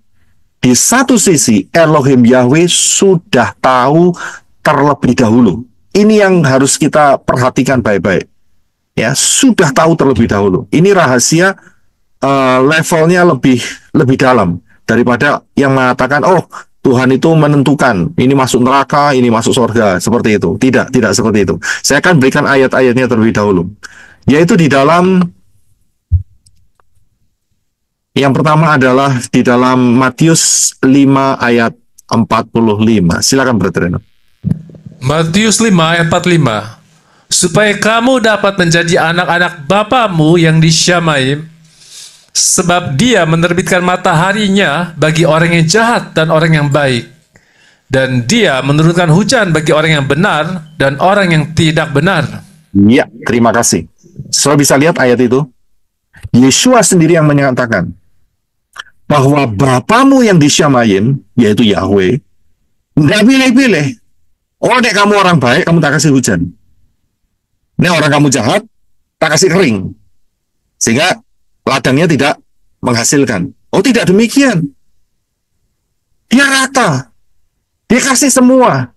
di satu sisi Elohim Yahweh sudah tahu terlebih dahulu. Ini yang harus kita perhatikan baik-baik. Ya, sudah tahu terlebih dahulu. Ini rahasia levelnya lebih dalam daripada yang mengatakan, oh Tuhan itu menentukan ini masuk neraka, ini masuk surga, seperti itu. Tidak seperti itu. Saya akan berikan ayat-ayatnya terlebih dahulu. Yaitu di dalam, yang pertama adalah di dalam Matius 5 ayat 45. Silakan Brother Reno. Matius 5 ayat 45. Supaya kamu dapat menjadi anak-anak Bapamu yang di Syamaim, sebab Dia menerbitkan mataharinya bagi orang yang jahat dan orang yang baik, dan Dia menurunkan hujan bagi orang yang benar dan orang yang tidak benar. Ya, terima kasih. Saudara bisa lihat ayat itu. Yeshua sendiri yang menyatakan bahwa Bapamu yang di Syamaim, yaitu Yahweh, nggak pilih-pilih. Oh, nek kamu orang baik, kamu tak kasih hujan. Nek orang kamu jahat, tak kasih kering. Sehingga ladangnya tidak menghasilkan. Oh, tidak demikian. Dia rata. Dia kasih semua.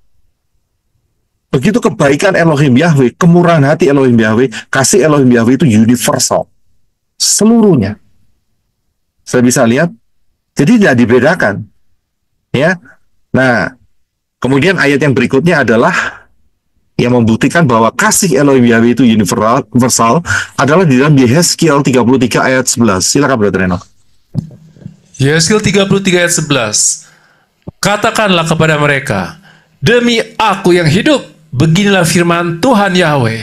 Begitu kebaikan Elohim Yahweh, kemurahan hati Elohim Yahweh, kasih Elohim Yahweh itu universal. Seluruhnya. Saya bisa lihat. Jadi tidak dibedakan. Ya. Nah, kemudian ayat yang berikutnya adalah yang membuktikan bahwa kasih Elohim Yahweh itu universal adalah di dalam Yehezkiel 33 ayat 11. Silakan Brother Reno. Yehezkiel 33 ayat 11. Katakanlah kepada mereka, demi aku yang hidup, beginilah firman Tuhan Yahweh,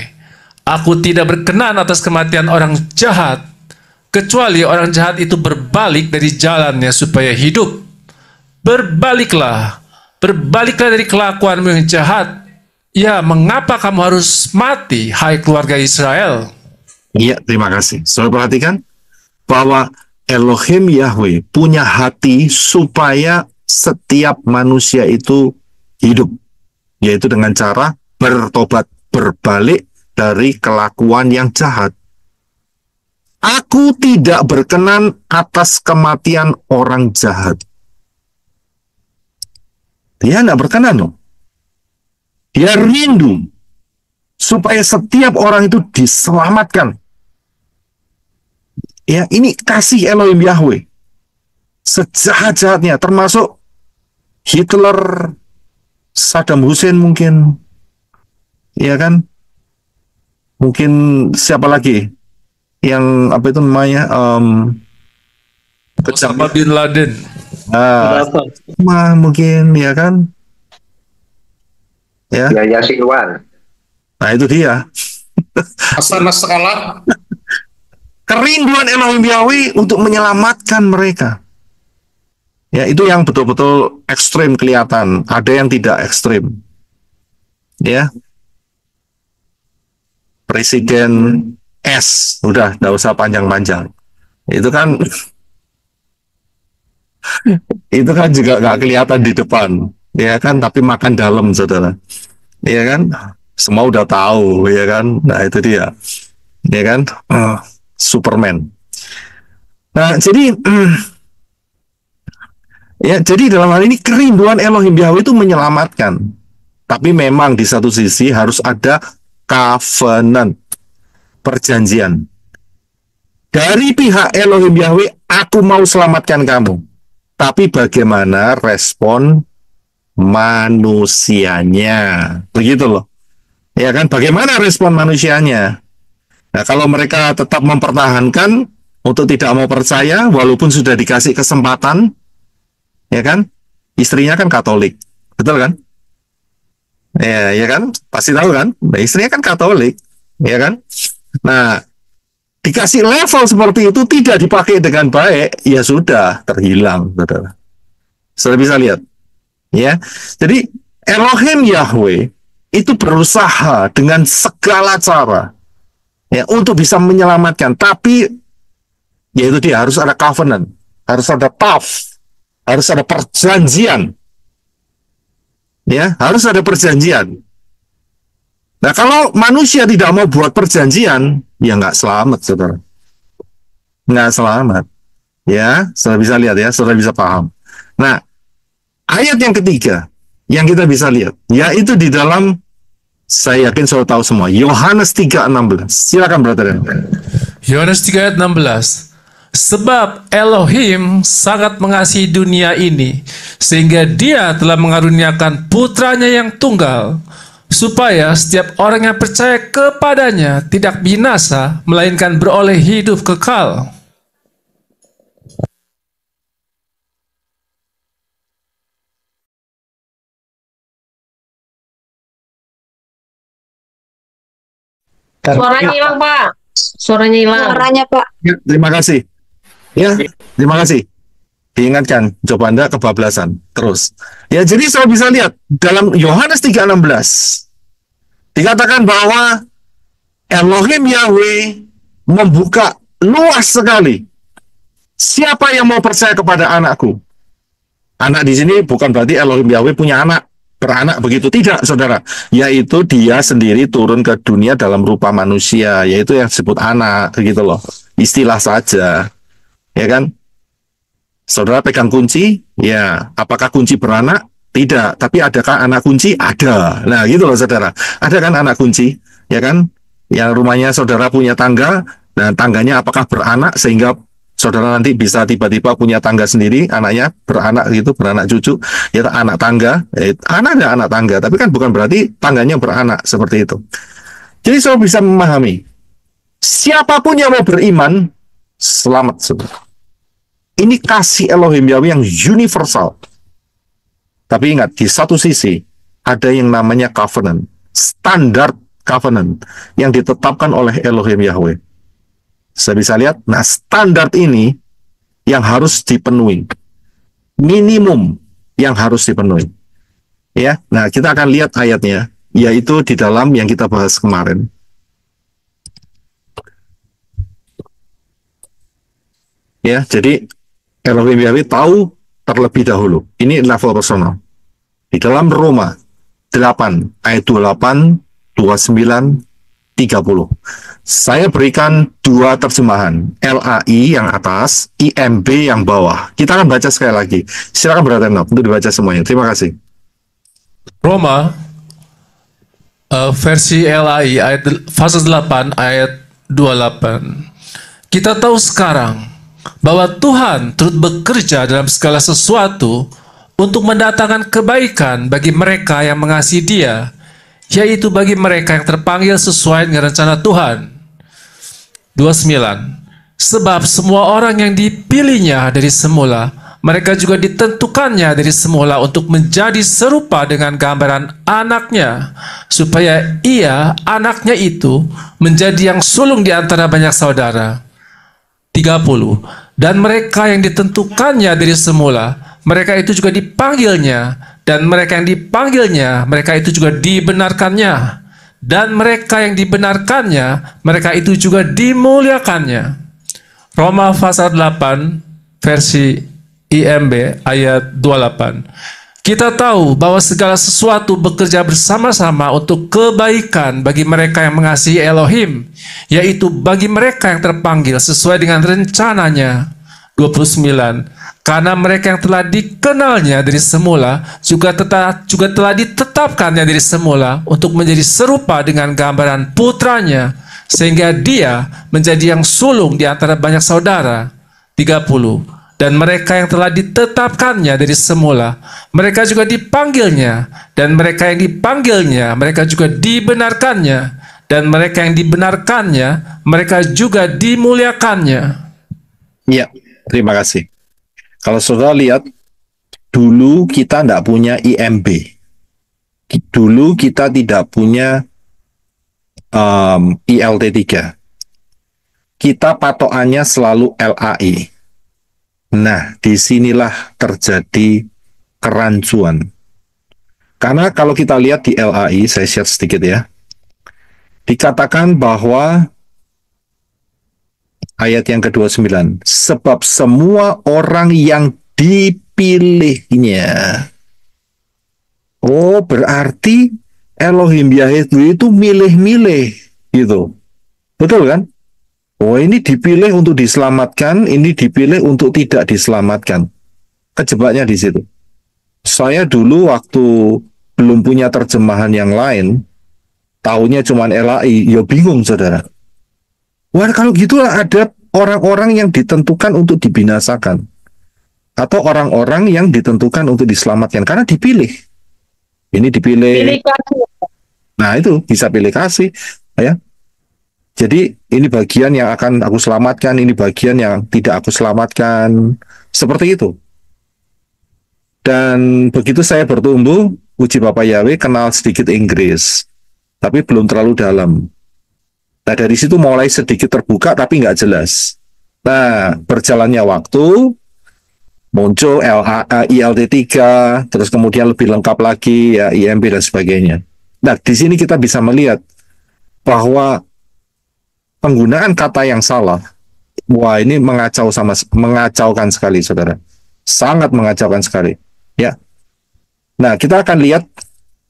aku tidak berkenan atas kematian orang jahat, kecuali orang jahat itu berbalik dari jalannya supaya hidup. Berbaliklah dari kelakuanmu yang jahat. Ya, mengapa kamu harus mati, hai keluarga Israel? Iya, terima kasih. Saudara perhatikan bahwa Elohim Yahweh punya hati supaya setiap manusia itu hidup, yaitu dengan cara bertobat, berbalik dari kelakuan yang jahat. Aku tidak berkenan atas kematian orang jahat. Dia tidak berkenan loh. Dia rindu supaya setiap orang itu diselamatkan. Ya, ini kasih Elohim Yahweh. Sejahat-jahatnya, termasuk Hitler, Saddam Hussein mungkin. Ya kan? Mungkin siapa lagi? Yang apa itu namanya? Osama bin Laden. Mungkin, ya kan? Ya. Yahya Sinwar. Nah, itu dia. Hasan Nasrallah. Kerinduan Elohim Yahweh untuk menyelamatkan mereka. Ya, itu yang betul-betul ekstrim kelihatan. Ada yang tidak ekstrim. Ya. Presiden S, udah, nggak usah panjang-panjang. Itu kan Itu kan juga nggak kelihatan di depan, ya kan? Tapi makan dalam, saudara, ya kan? Semua udah tahu, ya kan? Nah itu dia, ya kan? Superman. Nah jadi ya, jadi dalam hal ini kerinduan Elohim Yahweh itu menyelamatkan. Tapi memang di satu sisi harus ada covenant, perjanjian. Dari pihak Elohim Yahweh, aku mau selamatkan kamu. Tapi bagaimana respon manusianya? Begitu loh. Ya kan, bagaimana respon manusianya? Nah, kalau mereka tetap mempertahankan untuk tidak mau percaya, walaupun sudah dikasih kesempatan, ya kan, istrinya kan Katolik, betul kan? Ya kan, pasti tahu kan? Nah, istrinya kan Katolik, ya kan? Nah, dikasih level seperti itu tidak dipakai dengan baik, ya sudah terhilang, saudara. Sudah bisa lihat, ya. Jadi Elohim Yahweh itu berusaha dengan segala cara, ya, untuk bisa menyelamatkan, tapi yaitu dia harus ada covenant, harus ada path. Harus ada perjanjian, ya, harus ada perjanjian. Nah, kalau manusia tidak mau buat perjanjian, ya nggak selamat, saudara, nggak selamat, ya. Saudara bisa lihat, ya, saudara bisa paham. Nah, ayat yang ketiga yang kita bisa lihat, yaitu di dalam, saya yakin saudara tahu semua, Yohanes 3:16. Silakan, brother. Yohanes 3 ayat 16. Sebab Elohim sangat mengasihi dunia ini, sehingga dia telah mengaruniakan putranya yang tunggal, supaya setiap orang yang percaya kepadanya tidak binasa, melainkan beroleh hidup kekal. Suaranya hilang, Pak. Suaranya hilang. Suaranya Pak. Ya, terima kasih. Ya, terima kasih. Diingatkan, coba Anda kebablasan. Terus. Ya, jadi saya bisa lihat dalam Yohanes 3:16 dikatakan bahwa Elohim Yahweh membuka luas sekali. Siapa yang mau percaya kepada anakku? Anak di sini bukan berarti Elohim Yahweh punya anak, beranak begitu. Tidak, saudara. Yaitu dia sendiri turun ke dunia dalam rupa manusia, yaitu yang disebut anak, gitu loh. Istilah saja. Ya kan? Saudara pegang kunci, ya, apakah kunci beranak? Tidak, tapi adakah anak kunci? Ada. Nah, gitu loh, saudara. Ada kan anak kunci, ya kan? Yang rumahnya saudara punya tangga, dan tangganya apakah beranak sehingga saudara nanti bisa tiba-tiba punya tangga sendiri, anaknya beranak gitu, beranak cucu, ya, anak tangga, anak tangga, tapi kan bukan berarti tangganya beranak seperti itu. Jadi saudara bisa memahami, siapapun yang mau beriman, selamat, saudara. Ini kasih Elohim Yahweh yang universal. Tapi ingat, di satu sisi ada yang namanya covenant, standar covenant yang ditetapkan oleh Elohim Yahweh. Saya bisa lihat, nah, standar ini yang harus dipenuhi, minimum yang harus dipenuhi. Ya, nah, kita akan lihat ayatnya, yaitu di dalam yang kita bahas kemarin. Ya, jadi Elohim Yahweh tahu terlebih dahulu. Ini level personal. Di dalam Roma 8 ayat 28, 29, 30. Saya berikan dua terjemahan, LAI yang atas, IMB yang bawah. Kita akan baca sekali lagi. Silakan Brother Enoch untuk dibaca semuanya. Terima kasih. Roma versi LAI ayat fase 8 ayat 28. Kita tahu sekarang bahwa Tuhan turut bekerja dalam segala sesuatu untuk mendatangkan kebaikan bagi mereka yang mengasihi Dia, yaitu bagi mereka yang terpanggil sesuai dengan rencana Tuhan. 29. Sebab semua orang yang dipilihnya dari semula, mereka juga ditentukannya dari semula untuk menjadi serupa dengan gambaran anaknya, supaya ia, anaknya itu, menjadi yang sulung di antara banyak saudara. 30. Dan mereka yang ditentukannya dari semula, mereka itu juga dipanggilnya, dan mereka yang dipanggilnya, mereka itu juga dibenarkannya, dan mereka yang dibenarkannya, mereka itu juga dimuliakannya. Roma pasal 8 versi IMB ayat 28. Kita tahu bahwa segala sesuatu bekerja bersama-sama untuk kebaikan bagi mereka yang mengasihi Elohim, yaitu bagi mereka yang terpanggil sesuai dengan rencananya. 29. Karena mereka yang telah dikenalnya dari semula juga telah ditetapkannya dari semula untuk menjadi serupa dengan gambaran putranya, sehingga dia menjadi yang sulung di antara banyak saudara. 30. Dan mereka yang telah ditetapkannya dari semula, mereka juga dipanggilnya. Dan mereka yang dipanggilnya, mereka juga dibenarkannya. Dan mereka yang dibenarkannya, mereka juga dimuliakannya. Iya, terima kasih. Kalau saudara lihat, dulu kita tidak punya IMB. Dulu kita tidak punya ILT3. Kita patokannya selalu LAI. Nah, disinilah terjadi kerancuan. Karena kalau kita lihat di LAI, saya share sedikit ya, dikatakan bahwa ayat yang ke-29, sebab semua orang yang dipilihnya. Oh, berarti Elohim Yahweh itu milih-milih gitu. Betul kan? Oh, ini dipilih untuk diselamatkan, ini dipilih untuk tidak diselamatkan. Kejebaknya di situ. Saya dulu waktu belum punya terjemahan yang lain, taunya cuma LAI, ya bingung saudara. Wah, kalau gitulah ada orang-orang yang ditentukan untuk dibinasakan. Atau orang-orang yang ditentukan untuk diselamatkan. Karena dipilih. Ini dipilih. Pilih kasih. Nah, itu bisa pilih kasih. Ya. Jadi ini bagian yang akan aku selamatkan, ini bagian yang tidak aku selamatkan. Seperti itu. Dan begitu saya bertumbuh, puji Bapak Yahweh kenal sedikit Inggris. Tapi belum terlalu dalam. Nah, dari situ mulai sedikit terbuka tapi nggak jelas. Nah, berjalannya waktu, muncul ILT3, terus kemudian lebih lengkap lagi, ya IMB dan sebagainya. Nah, di sini kita bisa melihat bahwa penggunaan kata yang salah, wah ini mengacaukan sekali, saudara. Sangat mengacaukan sekali. Ya. Nah, kita akan lihat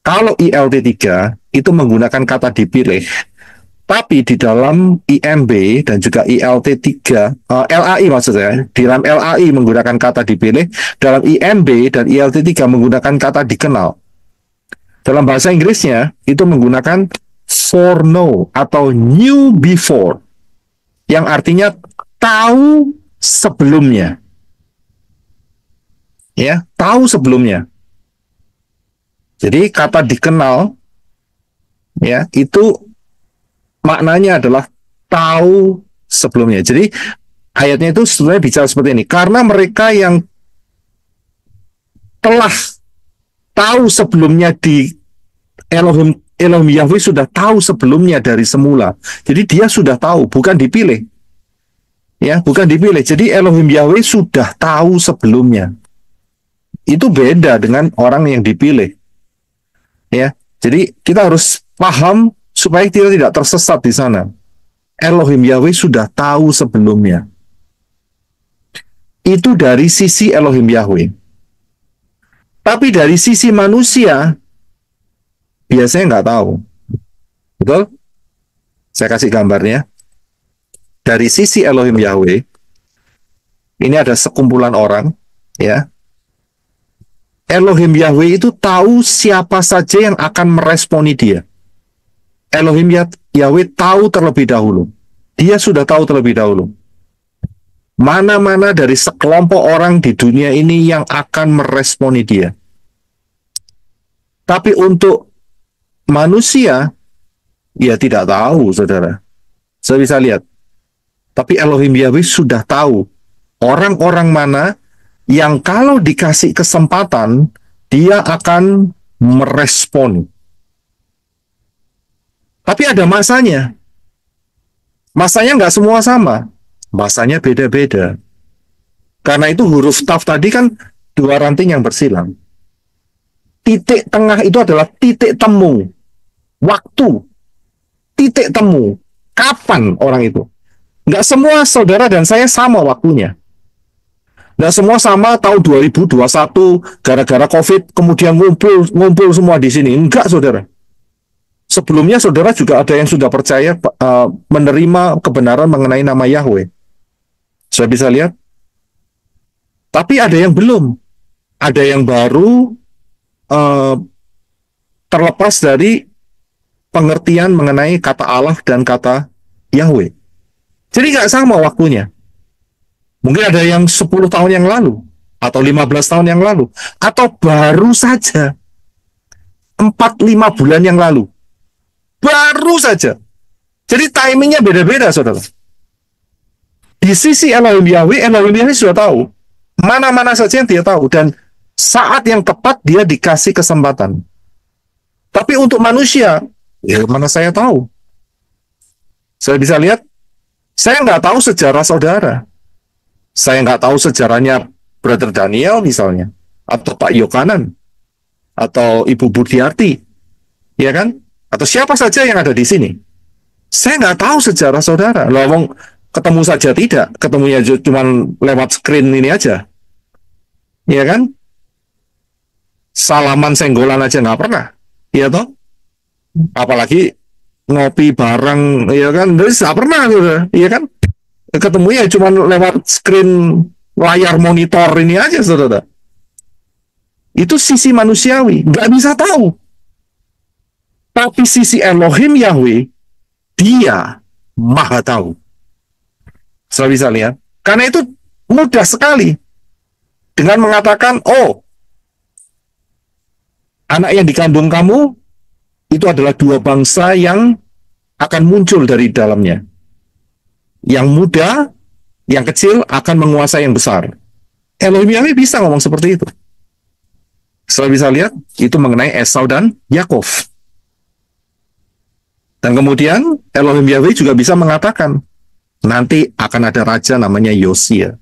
kalau ILT3 itu menggunakan kata dipilih, tapi di dalam IMB dan juga ILT3, LAI maksudnya, di dalam LAI menggunakan kata dipilih, dalam IMB dan ILT3 menggunakan kata dikenal. Dalam bahasa Inggrisnya itu menggunakan foreknow atau knew before, yang artinya tahu sebelumnya. Ya, tahu sebelumnya. Jadi kata dikenal, ya, itu maknanya adalah tahu sebelumnya. Jadi ayatnya itu sebenarnya bicara seperti ini. Karena mereka yang telah tahu sebelumnya di Elohim Yahweh sudah tahu sebelumnya dari semula. Jadi dia sudah tahu, bukan dipilih. Ya, bukan dipilih. Jadi Elohim Yahweh sudah tahu sebelumnya. Itu beda dengan orang yang dipilih. Ya. Jadi kita harus paham supaya kita tidak tersesat di sana. Elohim Yahweh sudah tahu sebelumnya. Itu dari sisi Elohim Yahweh. Tapi dari sisi manusia, biasanya nggak tahu. Betul? Saya kasih gambarnya. Dari sisi Elohim Yahweh, ini ada sekumpulan orang, ya. Elohim Yahweh itu tahu siapa saja yang akan meresponi dia. Elohim Yahweh tahu terlebih dahulu. Dia sudah tahu terlebih dahulu. Mana-mana dari sekelompok orang di dunia ini yang akan meresponi dia. Tapi untuk manusia, ya tidak tahu, saudara. Saya bisa lihat. Tapi Elohim Yahweh sudah tahu orang-orang mana yang kalau dikasih kesempatan, dia akan merespon. Tapi ada masanya. Masanya nggak semua sama. Masanya beda-beda. Karena itu huruf taf tadi kan dua ranting yang bersilang. Titik tengah itu adalah titik temu. Waktu. Titik temu. Kapan orang itu? Nggak semua saudara dan saya sama waktunya. Nah, semua sama tahun 2021 gara-gara COVID kemudian ngumpul semua di sini. Enggak, saudara. Sebelumnya saudara juga ada yang sudah percaya menerima kebenaran mengenai nama Yahweh. Saya bisa lihat. Tapi ada yang belum. Ada yang baru terlepas dari pengertian mengenai kata Allah dan kata Yahweh. Jadi nggak sama waktunya. Mungkin ada yang 10 tahun yang lalu, atau 15 tahun yang lalu, atau baru saja 4-5 bulan yang lalu. Baru saja. Jadi timingnya beda-beda, saudara. Di sisi Elohim Yahweh sudah tahu. Mana-mana saja yang dia tahu. Dan saat yang tepat dia dikasih kesempatan. Tapi untuk manusia, ya mana saya tahu. Saya bisa lihat, saya nggak tahu sejarah saudara. Saya nggak tahu sejarahnya Brother Daniel misalnya, atau Pak Yokanan, atau Ibu Budiarti, ya kan? Atau siapa saja yang ada di sini. Saya nggak tahu sejarah saudara. Lawang ketemu saja tidak, ketemunya cuma lewat screen ini aja, ya kan? Salaman senggolan aja nggak pernah, ya toh? Apalagi ngopi bareng, ya kan? Jadi nggak pernah, ya kan? Ketemunya cuma lewat screen layar monitor ini aja, saudara. Itu sisi manusiawi, nggak bisa tahu. Tapi sisi Elohim Yahweh, dia maha tahu. Saya bisa lihat. Karena itu mudah sekali. Dengan mengatakan, oh, anak yang dikandung kamu, itu adalah dua bangsa yang akan muncul dari dalamnya. Yang muda, yang kecil akan menguasai yang besar. Elohim Yahweh bisa ngomong seperti itu. Saya bisa lihat, itu mengenai Esau dan Yakov. Dan kemudian Elohim Yahweh juga bisa mengatakan, nanti akan ada raja namanya Yosia.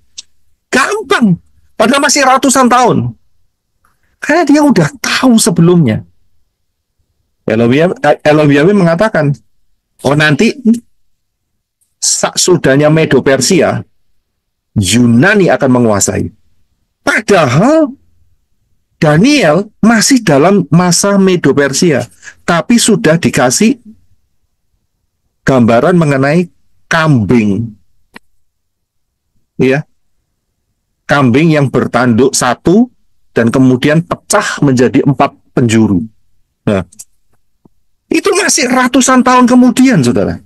Gampang. Padahal masih ratusan tahun. Karena dia udah tahu sebelumnya. Elohim Yahweh mengatakan, oh nanti sudahnya Medo Persia, Yunani akan menguasai. Padahal Daniel masih dalam masa Medo Persia, tapi sudah dikasih gambaran mengenai kambing, ya, kambing yang bertanduk satu dan kemudian pecah menjadi 4 penjuru. Nah, itu masih ratusan tahun kemudian, saudara.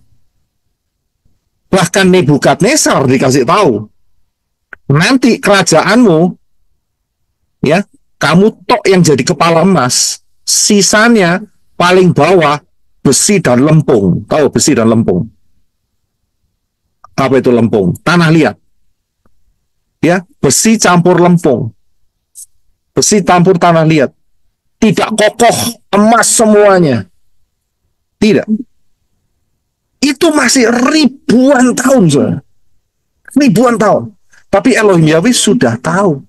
Bahkan Nebukadnezar dikasih tahu, nanti kerajaanmu, ya, kamu tok yang jadi kepala emas, sisanya paling bawah besi dan lempung. Tahu besi dan lempung? Apa itu lempung? Tanah liat. Ya, besi campur lempung. Besi campur tanah liat. Tidak kokoh, emas semuanya. Tidak. Itu masih ribuan tahun, saudara. Ribuan tahun. Tapi Elohim Yahweh sudah tahu.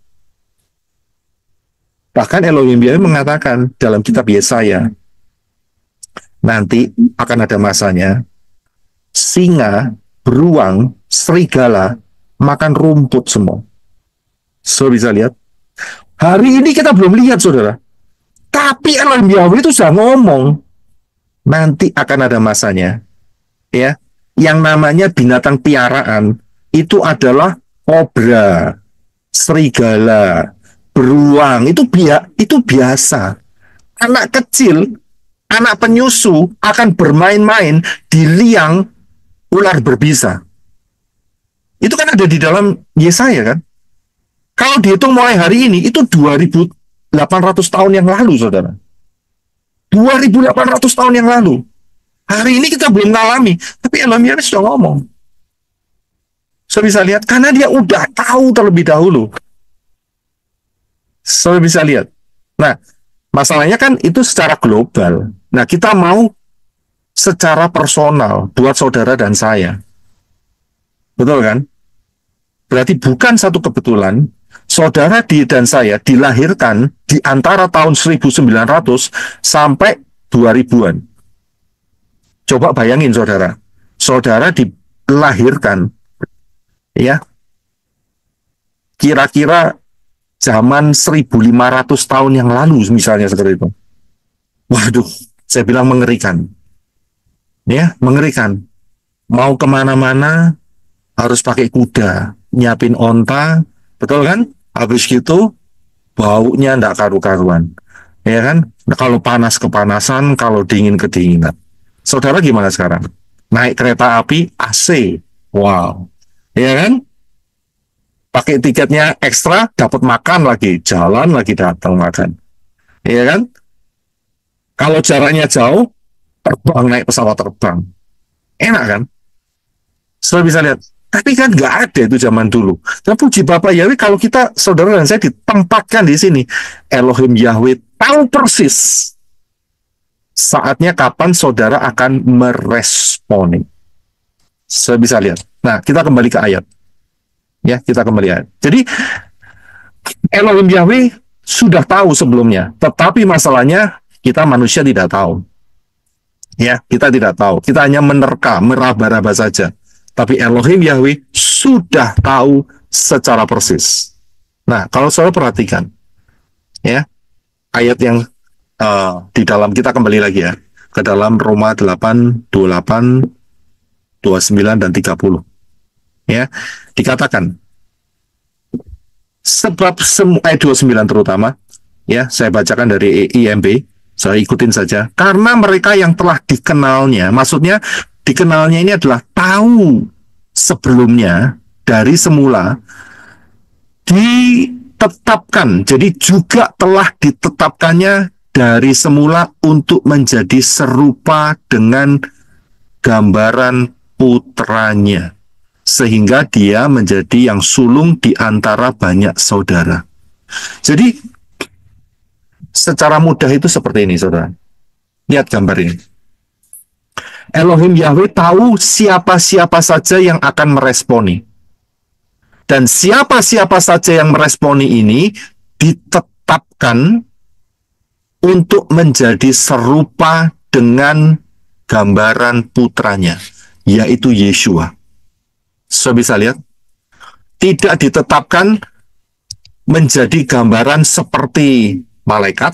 Bahkan Elohim Yahweh mengatakan dalam kitab Yesaya, nanti akan ada masanya, singa, beruang, serigala, makan rumput semua. Saudara bisa lihat. Hari ini kita belum lihat, saudara. Tapi Elohim Yahweh itu sudah ngomong, nanti akan ada masanya. Ya, yang namanya binatang piaraan itu adalah kobra, serigala, beruang, itu biasa. Anak kecil, anak penyusu akan bermain-main di liang ular berbisa. Itu kan ada di dalam Yesaya kan? Kalau dihitung mulai hari ini, itu 2800 tahun yang lalu, saudara. 2800 tahun yang lalu. Hari ini kita belum mengalami, tapi Elohim Yahweh sudah ngomong. Saya bisa lihat, karena dia udah tahu terlebih dahulu. Saya bisa lihat. Nah, masalahnya kan itu secara global. Nah, kita mau secara personal buat saudara dan saya. Betul kan? Berarti bukan satu kebetulan, saudara dan saya dilahirkan di antara tahun 1900 sampai 2000-an. Coba bayangin, saudara. Saudara dilahirkan, ya, kira-kira zaman 1500 tahun yang lalu misalnya seperti itu. Waduh, saya bilang mengerikan. Ya, mengerikan. Mau kemana-mana harus pakai kuda, nyiapin onta, betul kan? Habis gitu baunya ndak karu-karuan. Ya kan? Nah, kalau panas kepanasan, kalau dingin kedinginan. Saudara gimana sekarang? Naik kereta api AC. Wow. Ya kan? Pakai tiketnya ekstra, dapat makan lagi, jalan lagi datang makan. Ya kan? Kalau jaraknya jauh, terbang naik pesawat terbang. Enak kan? Saudara bisa lihat. Tapi kan nggak ada itu zaman dulu. Dan puji Bapak Yahweh, kalau kita, saudara dan saya ditempatkan di sini, Elohim Yahweh tahu persis saatnya kapan saudara akan meresponi. Saudara bisa lihat. Nah, kita kembali ke ayat. Ya, kita kembali ayat. Jadi, Elohim Yahweh sudah tahu sebelumnya. Tetapi masalahnya, kita manusia tidak tahu. Ya, kita tidak tahu. Kita hanya menerka, meraba-raba saja. Tapi Elohim Yahweh sudah tahu secara persis. Nah, kalau saudara perhatikan, ya, ayat yang di dalam, kita kembali lagi ya, ke dalam Roma 8, 28, 29, dan 30. Ya, dikatakan, sebab ayat 29 terutama, ya, saya bacakan dari IMB, saya ikutin saja. Karena mereka yang telah dikenalnya, maksudnya dikenalnya ini adalah tahu sebelumnya dari semula ditetapkan. Jadi juga telah ditetapkannya dari semula untuk menjadi serupa dengan gambaran putranya. Sehingga dia menjadi yang sulung di antara banyak saudara. Jadi secara mudah itu seperti ini, saudara. Lihat gambar ini. Elohim Yahweh tahu siapa-siapa saja yang akan meresponi. Dan siapa-siapa saja yang meresponi ini ditetapkan untuk menjadi serupa dengan gambaran putranya, yaitu Yeshua. Saudara bisa lihat? Tidak ditetapkan menjadi gambaran seperti malaikat,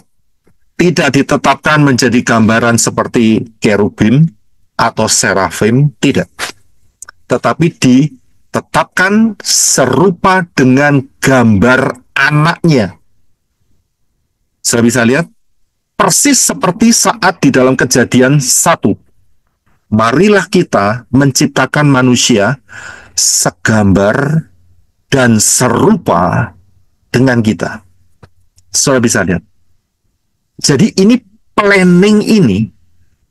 tidak ditetapkan menjadi gambaran seperti kerubim atau serafim, tidak. Tetapi ditetapkan serupa dengan gambar anaknya. Saya bisa lihat, persis seperti saat di dalam Kejadian 1. Marilah kita menciptakan manusia segambar dan serupa dengan kita. Saudara bisa lihat. Jadi ini planning ini,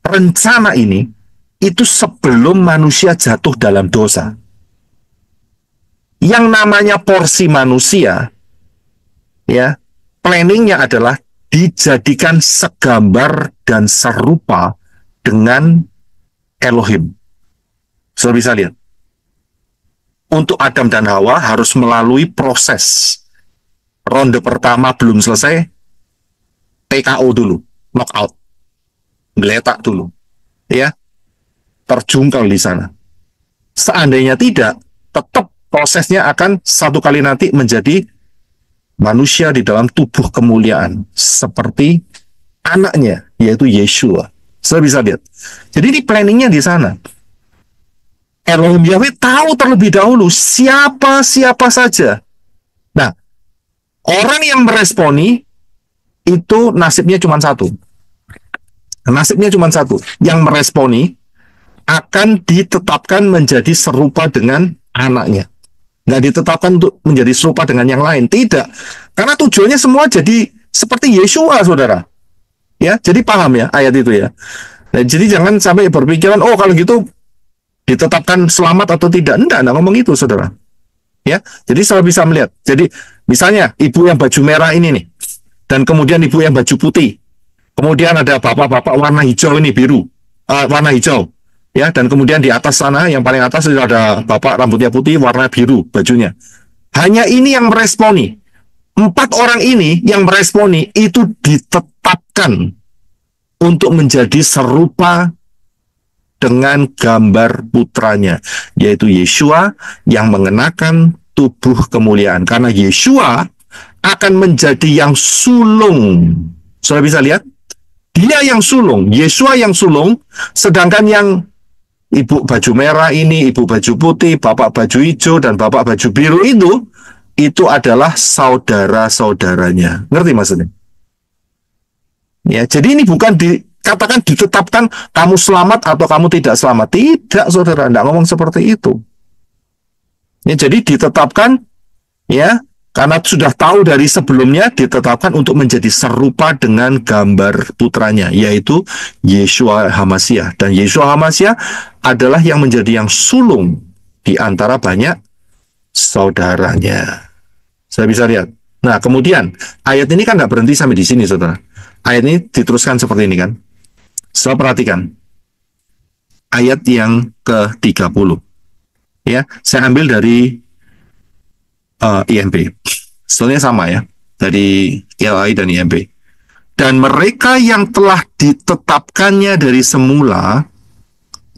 rencana ini, itu sebelum manusia jatuh dalam dosa. Yang namanya porsi manusia, ya, planningnya adalah dijadikan segambar dan serupa dengan Elohim. Saudara bisa lihat. Untuk Adam dan Hawa harus melalui proses. Ronde pertama belum selesai, TKO dulu, knockout, geletak dulu, ya, terjungkal di sana. Seandainya tidak, tetap prosesnya akan satu kali nanti menjadi manusia di dalam tubuh kemuliaan, seperti anaknya, yaitu Yeshua. Saya bisa lihat. Jadi ini planningnya di sana. Elohim Yahweh tahu terlebih dahulu siapa-siapa saja. Nah, orang yang meresponi itu nasibnya cuma satu. Nasibnya cuma satu. Yang meresponi akan ditetapkan menjadi serupa dengan anaknya. Nggak ditetapkan untuk menjadi serupa dengan yang lain. Tidak. Karena tujuannya semua jadi seperti Yeshua, saudara. Ya, jadi paham ya ayat itu ya. Nah, jadi jangan sampai berpikiran, oh kalau gitu ditetapkan selamat atau tidak. Enggak ngomong itu, saudara. Ya, jadi saudara bisa melihat. Jadi misalnya ibu yang baju merah ini nih, dan kemudian ibu yang baju putih, kemudian ada bapak-bapak warna hijau ini biru, warna hijau, ya, dan kemudian di atas sana yang paling atas itu ada bapak rambutnya putih warna biru bajunya. Hanya ini yang meresponi. 4 orang ini yang meresponi itu ditetapkan untuk menjadi serupa dengan gambar putranya, yaitu Yeshua yang mengenakan tubuh kemuliaan. Karena Yeshua akan menjadi yang sulung. Sudah bisa lihat? Dia yang sulung, Yeshua yang sulung, sedangkan yang ibu baju merah ini, ibu baju putih, bapak baju hijau, dan bapak baju biru itu adalah saudara-saudaranya. Ngerti maksudnya? Ya, jadi ini bukan dikatakan ditetapkan kamu selamat atau kamu tidak selamat. Tidak, saudara, tidak ngomong seperti itu. Ya, jadi ditetapkan, ya, karena sudah tahu dari sebelumnya, ditetapkan untuk menjadi serupa dengan gambar putranya, yaitu Yeshua HaMashiach. Dan Yeshua HaMashiach adalah yang menjadi yang sulung di antara banyak saudaranya. Saya bisa lihat. Nah, kemudian ayat ini kan nggak berhenti sampai di sini, saudara. Ayat ini diteruskan seperti ini kan. Saudara perhatikan. Ayat yang ke-30. Ya, saya ambil dari IMB. Soalnya sama ya, dari LI dan IMB. Dan mereka yang telah ditetapkannya dari semula,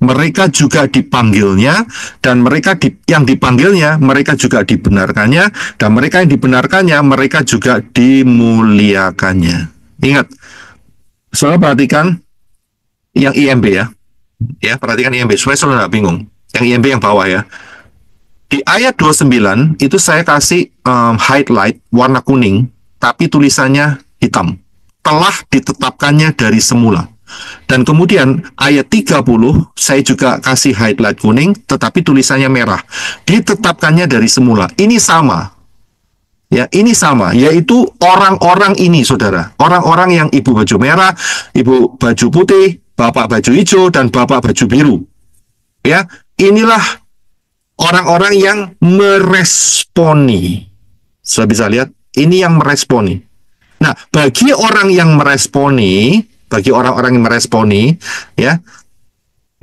mereka juga dipanggilnya, dan mereka yang dipanggilnya, mereka juga dibenarkannya, dan mereka yang dibenarkannya, mereka juga dimuliakannya. Ingat, saudara perhatikan yang IMB ya. Ya, perhatikan IMB, supaya saudara nggak bingung. Yang IMB yang bawah ya. Di ayat 29 itu saya kasih highlight warna kuning, tapi tulisannya hitam. Telah ditetapkannya dari semula. Dan kemudian ayat 30 saya juga kasih highlight kuning, tetapi tulisannya merah. Ditetapkannya dari semula. Ini sama. Ya, ini sama, yaitu orang-orang ini, saudara. Orang-orang yang ibu baju merah, ibu baju putih, bapak baju hijau, dan bapak baju biru. Ya, inilah orang-orang yang meresponi. Sudah bisa lihat? Ini yang meresponi. Nah, bagi orang yang meresponi, bagi orang-orang yang meresponi, ya.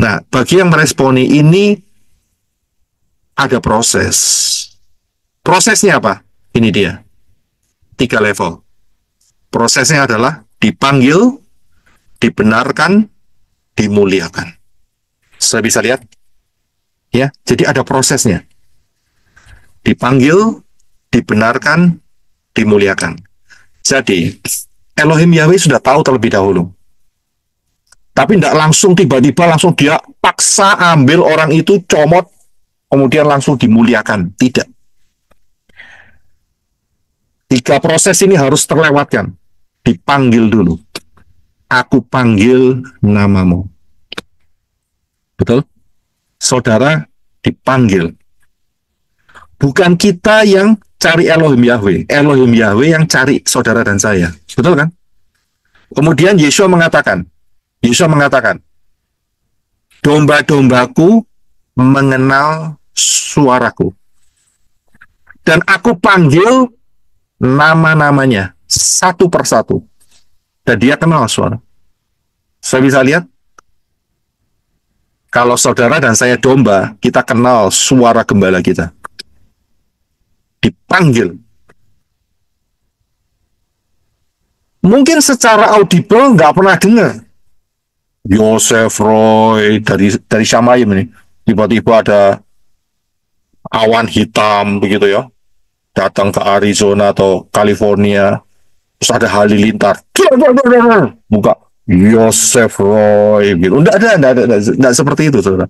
Nah, bagi yang meresponi ini ada proses. Prosesnya apa? Ini dia. 3 level. Prosesnya adalah dipanggil, dibenarkan, dimuliakan. Sudah bisa lihat? Ya, jadi ada prosesnya. Dipanggil, dibenarkan, dimuliakan. Jadi, Elohim Yahweh sudah tahu terlebih dahulu. Tapi tidak langsung tiba-tiba langsung dia paksa ambil orang itu, comot, kemudian langsung dimuliakan. Tidak. 3 proses ini harus terlewatkan. Dipanggil dulu. Aku panggil namamu. Betul? Saudara dipanggil. Bukan kita yang cari Elohim Yahweh. Elohim Yahweh yang cari saudara dan saya. Betul kan? Kemudian Yeshua mengatakan, domba-dombaku mengenal suaraku. Dan aku panggil nama-namanya satu persatu. Dan dia kenal suara. Saya bisa lihat? Kalau saudara dan saya domba, kita kenal suara gembala kita. Dipanggil. Mungkin secara audible nggak pernah dengar. Yosef Roy dari Shamayim ini. Tiba-tiba ada awan hitam begitu ya. Datang ke Arizona atau California. Terus ada halilintar. Buka. Yosef Roy gitu. Enggak seperti itu, saudara.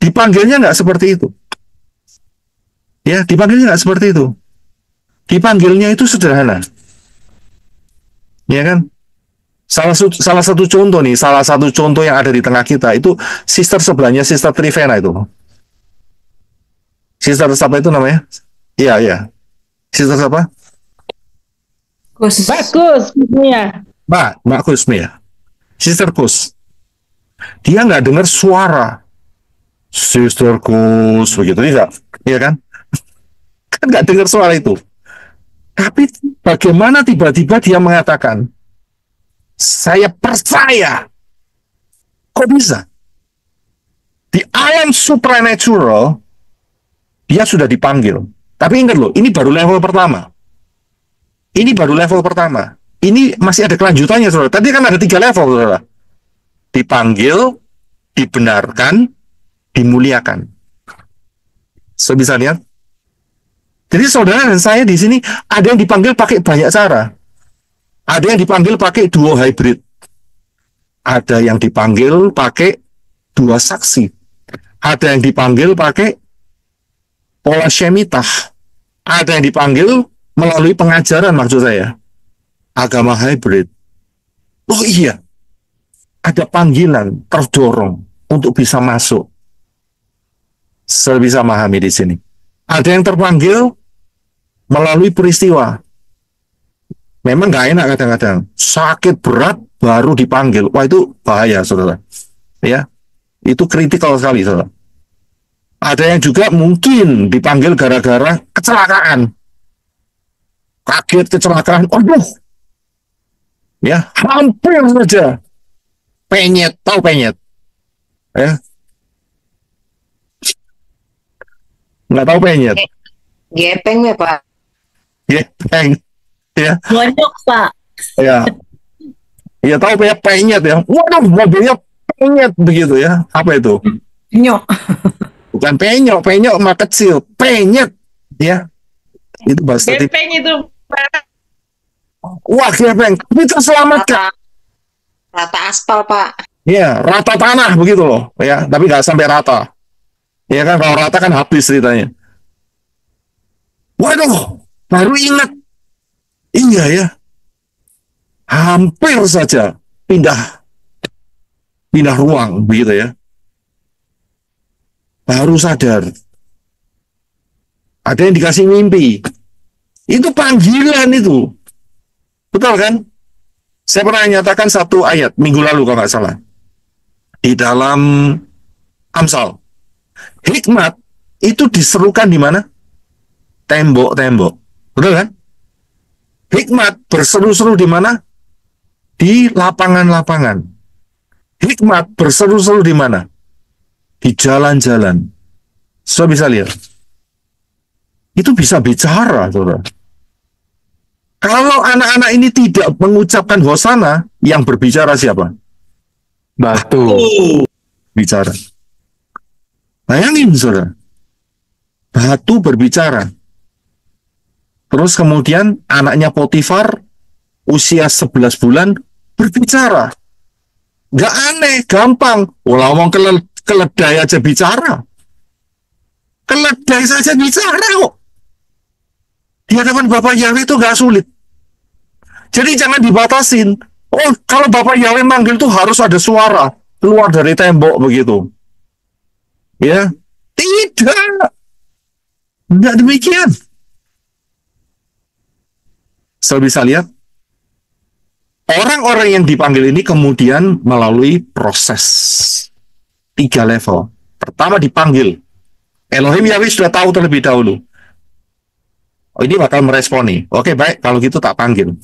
Dipanggilnya enggak seperti itu. Ya, dipanggilnya enggak seperti itu. Dipanggilnya itu sederhana. Ya kan? Salah satu contoh yang ada di tengah kita itu sister sebelahnya, Sister Trivena itu. Sister siapa itu namanya? Iya. Sister siapa? Bagus, ya. Mbak Kusmia, Sister Kus, dia nggak dengar suara Sister Kus begitu, tidak, iya kan? Kan nggak dengar suara itu. Tapi bagaimana tiba-tiba dia mengatakan, saya percaya. Kok bisa? Di alam supernatural, dia sudah dipanggil. Tapi ingat loh, ini baru level pertama. Ini masih ada kelanjutannya, saudara. Tadi kan ada 3 level, saudara. Dipanggil, dibenarkan, dimuliakan. Bisa lihat? Jadi saudara dan saya di sini ada yang dipanggil pakai banyak cara. Ada yang dipanggil pakai duo hybrid. Ada yang dipanggil pakai dua saksi. Ada yang dipanggil pakai pola syemitah. Ada yang dipanggil melalui pengajaran, maksud saya. Agama hybrid. Oh iya, ada panggilan terdorong untuk bisa masuk. Saya bisa memahami di sini. Ada yang terpanggil melalui peristiwa. Memang nggak enak kadang-kadang. Sakit berat baru dipanggil. Wah, itu bahaya, saudara. Ya, itu kritikal sekali, saudara. Ada yang juga mungkin dipanggil gara-gara kecelakaan. Kaget kecelakaan. Aduh. Ya, hampir saja. Penyet, tahu penyet? Ya. Nggak tahu penyet. Gepeng ya Pak. Gepeng. Ya. Bonyok Pak. Ya. Ya tahu penyet ya. Waduh, mobilnya penyet begitu ya. Apa itu? Nyok. Bukan penyok, penyok mah kecil. Penyet. Ya. Itu bahasa Gepeng itu Pak. Wah, gepeng. Tapi terselamatkan. Rata aspal Pak. Ya, rata tanah begitu loh. Ya, tapi nggak sampai rata. Ya kan, kalau rata kan habis ceritanya. Waduh, baru ingat. Iya ya. Hampir saja pindah ruang begitu ya. Baru sadar. Ada yang dikasih mimpi. Itu panggilan itu. Betul kan? Saya pernah nyatakan satu ayat minggu lalu kalau nggak salah. Di dalam Amsal. Hikmat itu diserukan di mana? Tembok-tembok. Betul kan? Hikmat berseru-seru di mana? Di lapangan-lapangan. Hikmat berseru-seru di mana? Di jalan-jalan. So bisa lihat. Itu bisa bicara, saudara. Kalau anak-anak ini tidak mengucapkan hosana, yang berbicara siapa? Batu. Bicara. Bayangin, saudara. Batu berbicara. Terus kemudian anaknya Potifar, usia 11 bulan, berbicara. Gak aneh, gampang. Walau ngomong keledai aja bicara. Keledai saja bicara kok. Di hadapan Bapak Yahweh itu gak sulit. Jadi jangan dibatasin. Oh, kalau Bapak Yahweh manggil itu harus ada suara keluar dari tembok begitu. Ya, tidak. Tidak demikian. Saya bisa lihat. Orang-orang yang dipanggil ini kemudian melalui proses 3 level. Pertama dipanggil. Elohim Yahweh sudah tahu terlebih dahulu. Oh, ini bakal meresponi. Oke, baik, kalau gitu tak panggil.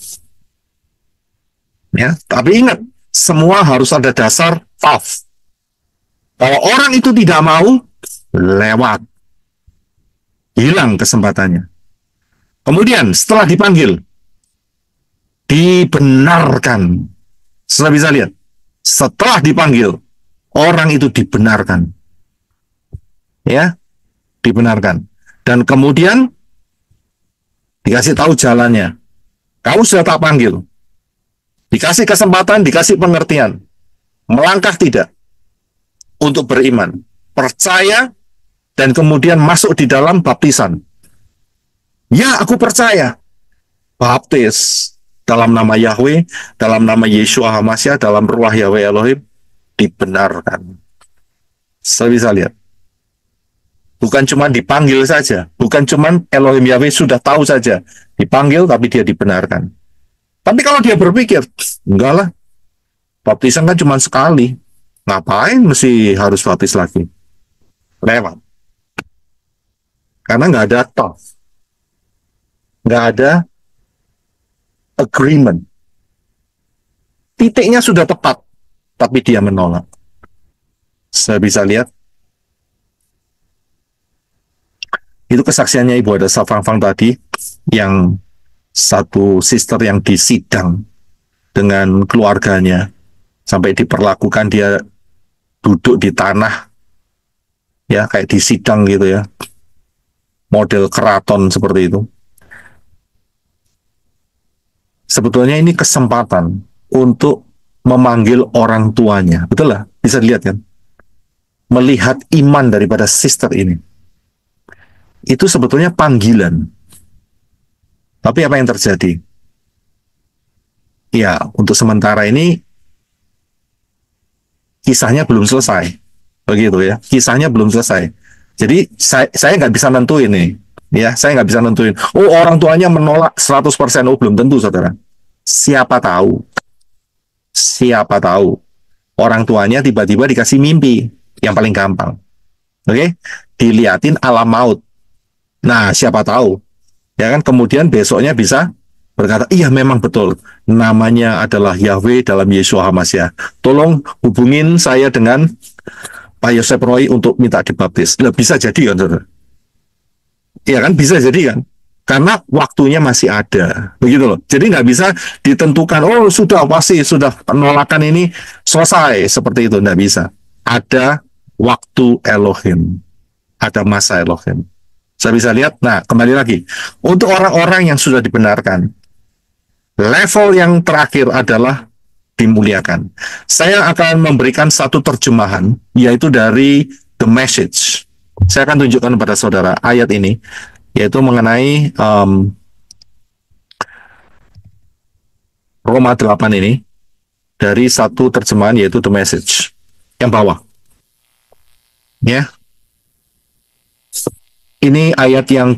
Ya, tapi ingat, semua harus ada dasar valve. Kalau orang itu tidak mau, lewat. Hilang kesempatannya. Kemudian, setelah dipanggil, dibenarkan. Sudah bisa lihat. Setelah dipanggil, orang itu dibenarkan. Ya, dibenarkan. Dan kemudian, dikasih tahu jalannya. Kamu sudah tak panggil. Dikasih kesempatan, dikasih pengertian. Melangkah tidak. Untuk beriman. Percaya, dan kemudian masuk di dalam baptisan. Ya, aku percaya. Baptis dalam nama Yahweh, dalam nama Yeshua HaMashiach, dalam ruah Yahweh Elohim, dibenarkan. Saya bisa lihat. Bukan cuma dipanggil saja. Bukan cuma Elohim Yahweh sudah tahu saja. Dipanggil, tapi dia dibenarkan. Tapi kalau dia berpikir, enggak lah, baptisan kan cuma sekali. Ngapain mesti harus baptis lagi? Lewat. Karena nggak ada tough. Nggak ada agreement. Titiknya sudah tepat, tapi dia menolak. Saya bisa lihat. Itu kesaksiannya Ibu ada Safang tadi, yang satu sister yang disidang dengan keluarganya, sampai diperlakukan dia duduk di tanah, ya kayak disidang gitu ya. model keraton seperti itu. Sebetulnya ini kesempatan untuk memanggil orang tuanya. Betul lah, bisa dilihat kan? Melihat iman daripada sister ini. Itu sebetulnya panggilan. Tapi apa yang terjadi? Ya, untuk sementara ini kisahnya belum selesai. Begitu ya, kisahnya belum selesai. Jadi saya nggak bisa nentuin nih. Ya, saya nggak bisa nentuin. Oh, orang tuanya menolak 100%. Oh, belum tentu, saudara. Siapa tahu? Siapa tahu? Orang tuanya tiba-tiba dikasih mimpi. Yang paling gampang. Oke? Diliatin alam maut. Nah, siapa tahu? Ya kan, kemudian besoknya bisa berkata, iya memang betul. Namanya adalah Yahweh dalam Yeshua HaMashiach. Tolong hubungin saya dengan Pak Yosef Roy untuk minta dibaptis. Nah, bisa jadi kan, saudara? Iya kan, bisa jadi kan? Karena waktunya masih ada, begitu loh. Jadi nggak bisa ditentukan, oh sudah pasti, sudah penolakan ini selesai, seperti itu. Nggak bisa. Ada waktu Elohim. Ada masa Elohim. Saya bisa lihat, nah kembali lagi. Untuk orang-orang yang sudah dibenarkan, level yang terakhir adalah dimuliakan. Saya akan memberikan satu terjemahan, yaitu dari The Message. Saya akan tunjukkan kepada saudara ayat ini, yaitu mengenai Roma 8 ini, dari satu terjemahan, yaitu The Message. Yang bawah. Ya. Ini ayat yang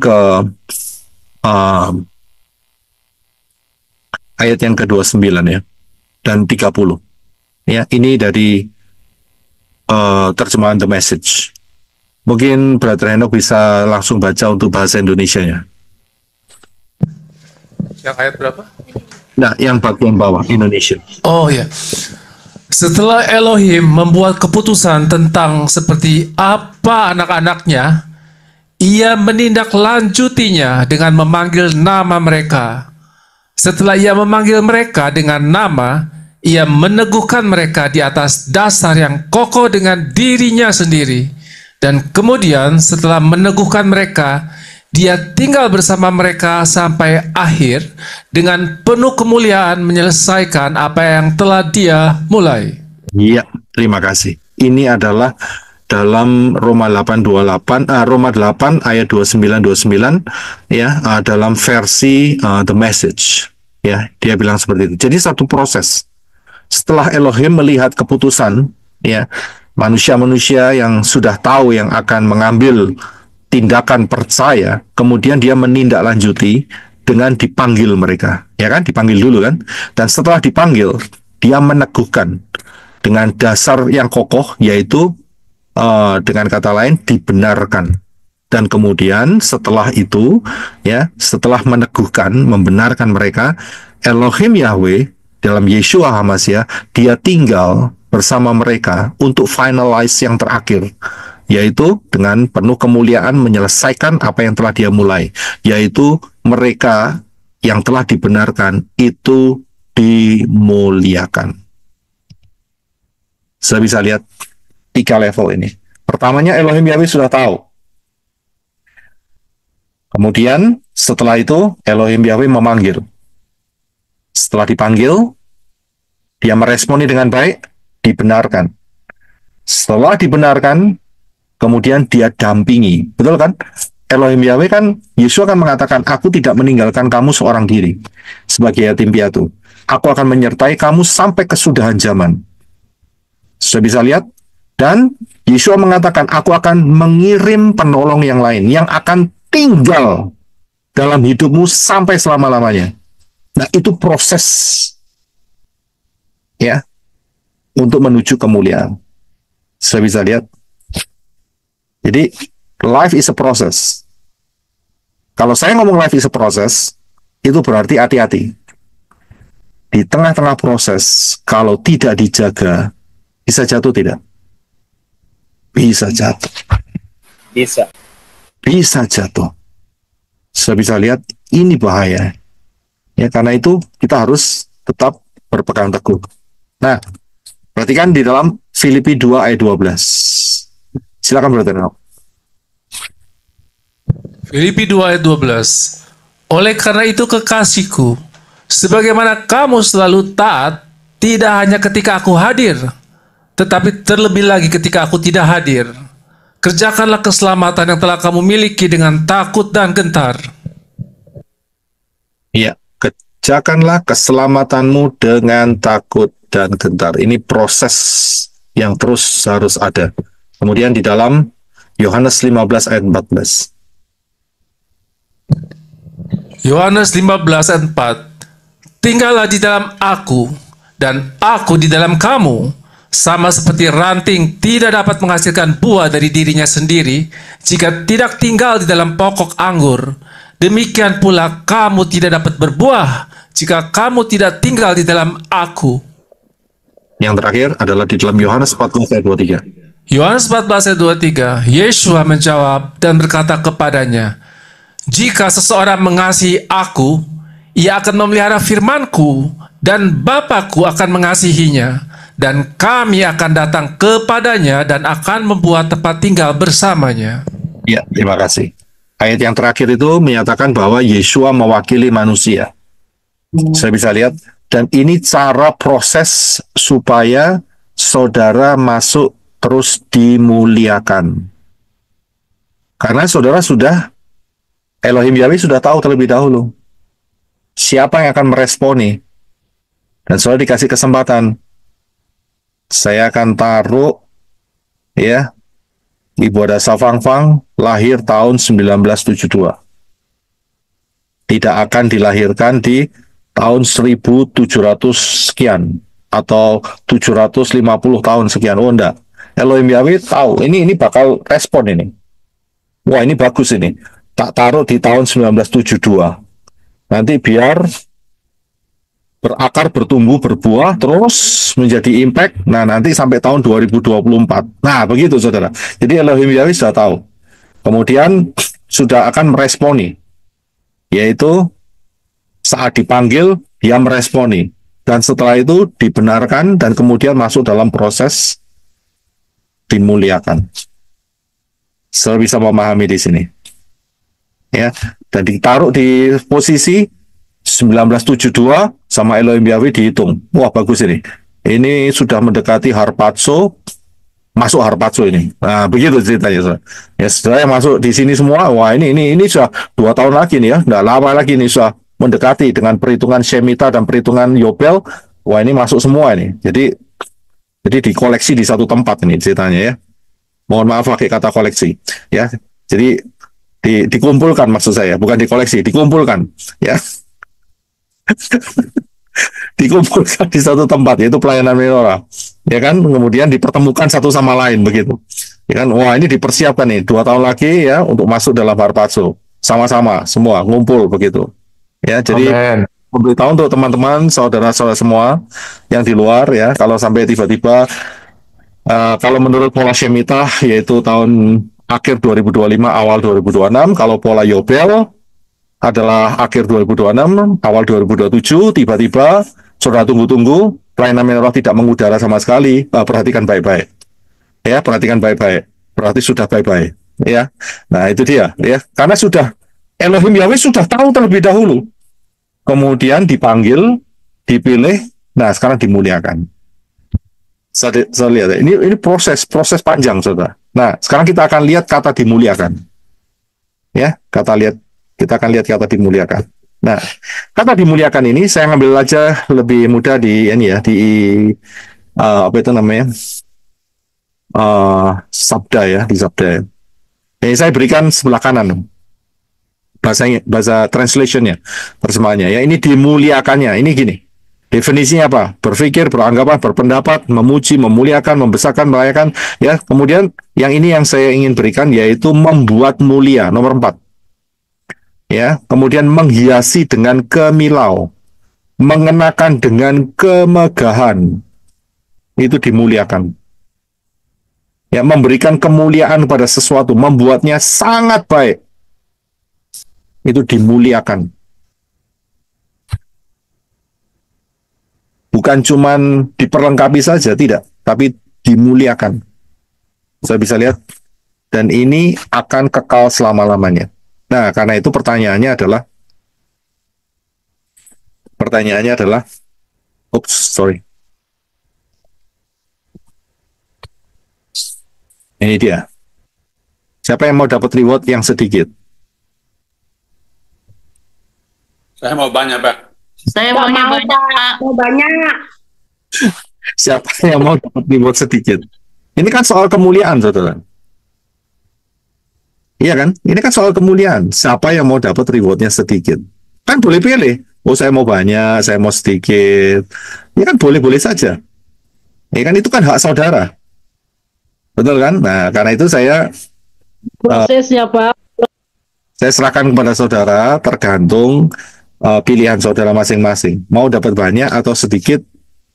ayat yang ke-29 ya. Dan 30. Ya, ini dari terjemahan The Message. Mungkin Brother Henok bisa langsung baca untuk bahasa Indonesianya. Yang ayat berapa? Nah, yang bagian bawah, Indonesia. Oh ya. Setelah Elohim membuat keputusan tentang seperti apa anak-anaknya, ia menindaklanjutinya dengan memanggil nama mereka. Setelah ia memanggil mereka dengan nama, ia meneguhkan mereka di atas dasar yang kokoh dengan dirinya sendiri. Dan kemudian setelah meneguhkan mereka, dia tinggal bersama mereka sampai akhir dengan penuh kemuliaan menyelesaikan apa yang telah dia mulai. Iya, terima kasih. Ini adalah dalam Roma 8:28, Roma 8 ayat 29 ya, dalam versi The Message. Ya, dia bilang seperti itu. Jadi satu proses. Setelah Elohim melihat keputusan, ya, manusia-manusia yang sudah tahu yang akan mengambil tindakan percaya, kemudian dia menindaklanjuti dengan dipanggil mereka, ya kan, dipanggil dulu kan, dan setelah dipanggil, dia meneguhkan dengan dasar yang kokoh, yaitu dengan kata lain dibenarkan, dan kemudian setelah itu, ya, setelah meneguhkan, membenarkan mereka, Elohim Yahweh dalam Yeshua HaMashiach, dia tinggal bersama mereka untuk finalize yang terakhir, yaitu dengan penuh kemuliaan menyelesaikan apa yang telah dia mulai, yaitu mereka yang telah dibenarkan itu dimuliakan. Saya bisa lihat 3 level ini. Pertamanya Elohim Yahweh sudah tahu. Kemudian setelah itu Elohim Yahweh memanggil. Setelah dipanggil, dia meresponi dengan baik, dibenarkan. Setelah dibenarkan, kemudian dia dampingi. Betul kan? Elohim Yahweh kan, Yesus akan mengatakan, aku tidak meninggalkan kamu seorang diri sebagai yatim piatu. Aku akan menyertai kamu sampai kesudahan zaman. Sudah bisa lihat? Dan Yesus mengatakan, aku akan mengirim penolong yang lain yang akan tinggal dalam hidupmu sampai selama-lamanya. Nah, itu proses, ya, untuk menuju kemuliaan. Saya bisa lihat. Jadi, life is a process. Kalau saya ngomong life is a process, itu berarti hati-hati. Di tengah-tengah proses, kalau tidak dijaga, bisa jatuh tidak? Bisa jatuh. Bisa jatuh. Saya bisa lihat, ini bahaya. Ya, karena itu kita harus tetap berpegang teguh. Nah, perhatikan di dalam Filipi 2 ayat 12. Silakan Brother Enoch. Filipi 2 ayat 12. Oleh karena itu kekasihku, sebagaimana kamu selalu taat, tidak hanya ketika aku hadir, tetapi terlebih lagi ketika aku tidak hadir. Kerjakanlah keselamatan yang telah kamu miliki dengan takut dan gentar. Ya, kerjakanlah keselamatanmu dengan takut dan gentar. Ini proses yang terus harus ada. Kemudian di dalam Yohanes 15 ayat 14. Yohanes 15 ayat 4. Tinggallah di dalam aku, dan aku di dalam kamu, sama seperti ranting tidak dapat menghasilkan buah dari dirinya sendiri jika tidak tinggal di dalam pokok anggur. Demikian pula kamu tidak dapat berbuah jika kamu tidak tinggal di dalam aku. Yang terakhir adalah di dalam Yohanes 14 ayat 23. Yohanes 14 ayat 23. Yeshua menjawab dan berkata kepadanya, jika seseorang mengasihi aku, ia akan memelihara firman-Ku, dan Bapa-Ku akan mengasihinya, dan kami akan datang kepadanya dan akan membuat tempat tinggal bersamanya. Ya, terima kasih. Ayat yang terakhir itu menyatakan bahwa Yeshua mewakili manusia. Saya bisa lihat, dan ini cara proses supaya saudara masuk terus dimuliakan. Karena saudara sudah, Elohim Yahweh sudah tahu terlebih dahulu siapa yang akan meresponi. Dan saudara dikasih kesempatan. Saya akan taruh, ya, Ibu ada Safang Fang lahir tahun 1972. Tidak akan dilahirkan di tahun 1700 sekian atau 750 tahun sekian. Oh enggak. Elohim Yahweh tahu ini bakal respon ini. Wah, ini bagus ini. Tak taruh di tahun 1972. Nanti biar berakar, bertumbuh, berbuah, terus menjadi impact. Nah, nanti sampai tahun 2024. Nah, begitu saudara. Jadi Elohim Yahweh sudah tahu. Kemudian sudah akan meresponi. Yaitu saat dipanggil, dia meresponi. Dan setelah itu dibenarkan dan kemudian masuk dalam proses dimuliakan. Saya bisa memahami di sini. Ya, dan ditaruh di posisi 1972 sama Elohim Yahweh dihitung. Wah, bagus ini. Ini sudah mendekati Harpazo, masuk Harpazo ini. Nah, begitu ceritanya, saudara. Ya, saudara yang masuk di sini semua. Wah, ini sudah 2 tahun lagi nih ya. Nggak lama lagi nih sudah mendekati dengan perhitungan Shemitah dan perhitungan Yobel. Wah, ini masuk semua ini. Jadi dikoleksi di satu tempat ini ceritanya ya. Mohon maaf pakai kata koleksi ya. Jadi dikumpulkan maksud saya, bukan dikoleksi, dikumpulkan ya. Dikumpulkan di satu tempat, yaitu pelayanan menorah ya kan, kemudian dipertemukan satu sama lain begitu ya kan. Wah, ini dipersiapkan nih 2 tahun lagi ya untuk masuk dalam Harpazo, sama-sama semua ngumpul begitu ya. Jadi memberitahu untuk teman-teman saudara-saudara semua yang di luar ya, kalau sampai tiba-tiba kalau menurut pola Shemitah yaitu tahun akhir 2025 awal 2026, kalau pola Yobel adalah akhir 2026 awal 2027, tiba-tiba saudara tunggu-tunggu pelayanan menorah tidak mengudara sama sekali. Perhatikan baik-baik ya, perhatikan baik-baik, berarti sudah bye-bye ya. Nah, itu dia ya, karena sudah Elohim Yahweh sudah tahu terlebih dahulu, kemudian dipanggil, dipilih, nah sekarang dimuliakan. Saya lihat ini proses panjang saudara. Nah, sekarang kita akan lihat kata dimuliakan ya, kita akan lihat kata dimuliakan. Nah, kata dimuliakan ini saya ngambil aja lebih mudah di ini ya, di apa itu namanya, sabda ya, di sabda ya. Ini saya berikan sebelah kanan bahasa translationnya, terjemahannya ya. Ini dimuliakannya, ini gini. Definisinya apa? Berpikir, beranggapan, berpendapat, memuji, memuliakan, membesarkan, merayakan. Ya, kemudian yang ini yang saya ingin berikan yaitu membuat mulia, nomor 4. Ya, kemudian menghiasi dengan kemilau, mengenakan dengan kemegahan, itu dimuliakan. Ya, memberikan kemuliaan pada sesuatu, membuatnya sangat baik, itu dimuliakan. Bukan cuman diperlengkapi saja, tidak, tapi dimuliakan. Saya bisa lihat, dan ini akan kekal selama-lamanya. Nah, karena itu pertanyaannya adalah, oops, sorry. Ini dia. Siapa yang mau dapat reward yang sedikit? Saya mau banyak, Pak. Saya maunya banyak, Pak. Mau banyak. Siapa yang mau dapat reward sedikit? Ini kan soal kemuliaan, saudara. Iya kan? Ini kan soal kemuliaan. Siapa yang mau dapat rewardnya sedikit? Kan boleh pilih. Oh, saya mau banyak, saya mau sedikit. Ini kan boleh-boleh saja. Ya kan, itu kan hak saudara. Betul kan? Nah, karena itu saya Prosesnya, Pak. serahkan kepada saudara, tergantung pilihan saudara masing-masing. Mau dapat banyak atau sedikit,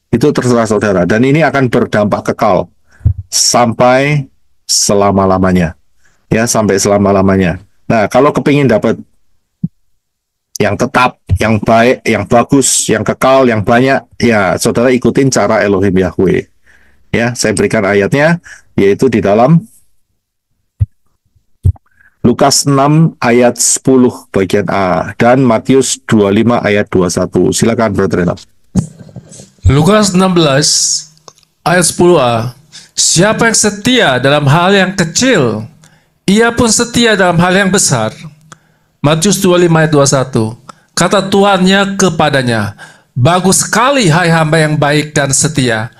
itu terserah saudara. Dan ini akan berdampak kekal sampai selama-lamanya. Ya, sampai selama-lamanya. Nah, kalau kepingin dapat yang tetap, yang baik, yang bagus, yang kekal, yang banyak, ya saudara ikutin cara Elohim Yahweh. Ya, saya berikan ayatnya, yaitu di dalam Lukas 6 ayat 10 bagian A dan Matius 25 ayat 21. Silakan Brother Renal. Lukas 16 ayat 10a. Siapa yang setia dalam hal yang kecil, ia pun setia dalam hal yang besar. Matius 25 ayat 21. Kata tuannya kepadanya, bagus sekali hai hamba yang baik dan setia.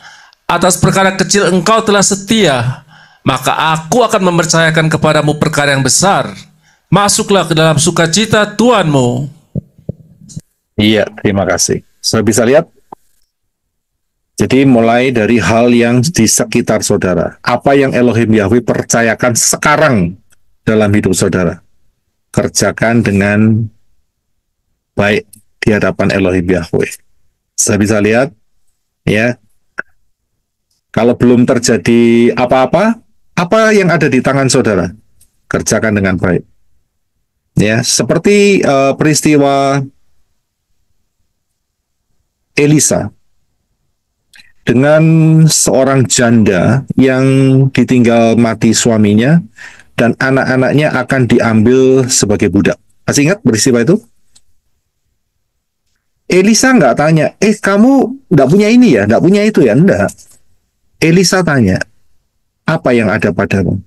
Atas perkara kecil engkau telah setia, maka aku akan mempercayakan kepadamu perkara yang besar. Masuklah ke dalam sukacita Tuanmu. Iya, terima kasih. Sudah bisa lihat? Jadi mulai dari hal yang di sekitar saudara. Apa yang Elohim Yahweh percayakan sekarang dalam hidup saudara. Kerjakan dengan baik di hadapan Elohim Yahweh. Sudah bisa lihat? Ya. Kalau belum terjadi apa-apa, apa yang ada di tangan saudara? Kerjakan dengan baik. Ya, seperti peristiwa Elisa dengan seorang janda yang ditinggal mati suaminya dan anak-anaknya akan diambil sebagai budak. Masih ingat peristiwa itu? Elisa nggak tanya, kamu nggak punya ini ya, nggak punya itu ya? Enggak. Elisa tanya, apa yang ada padamu?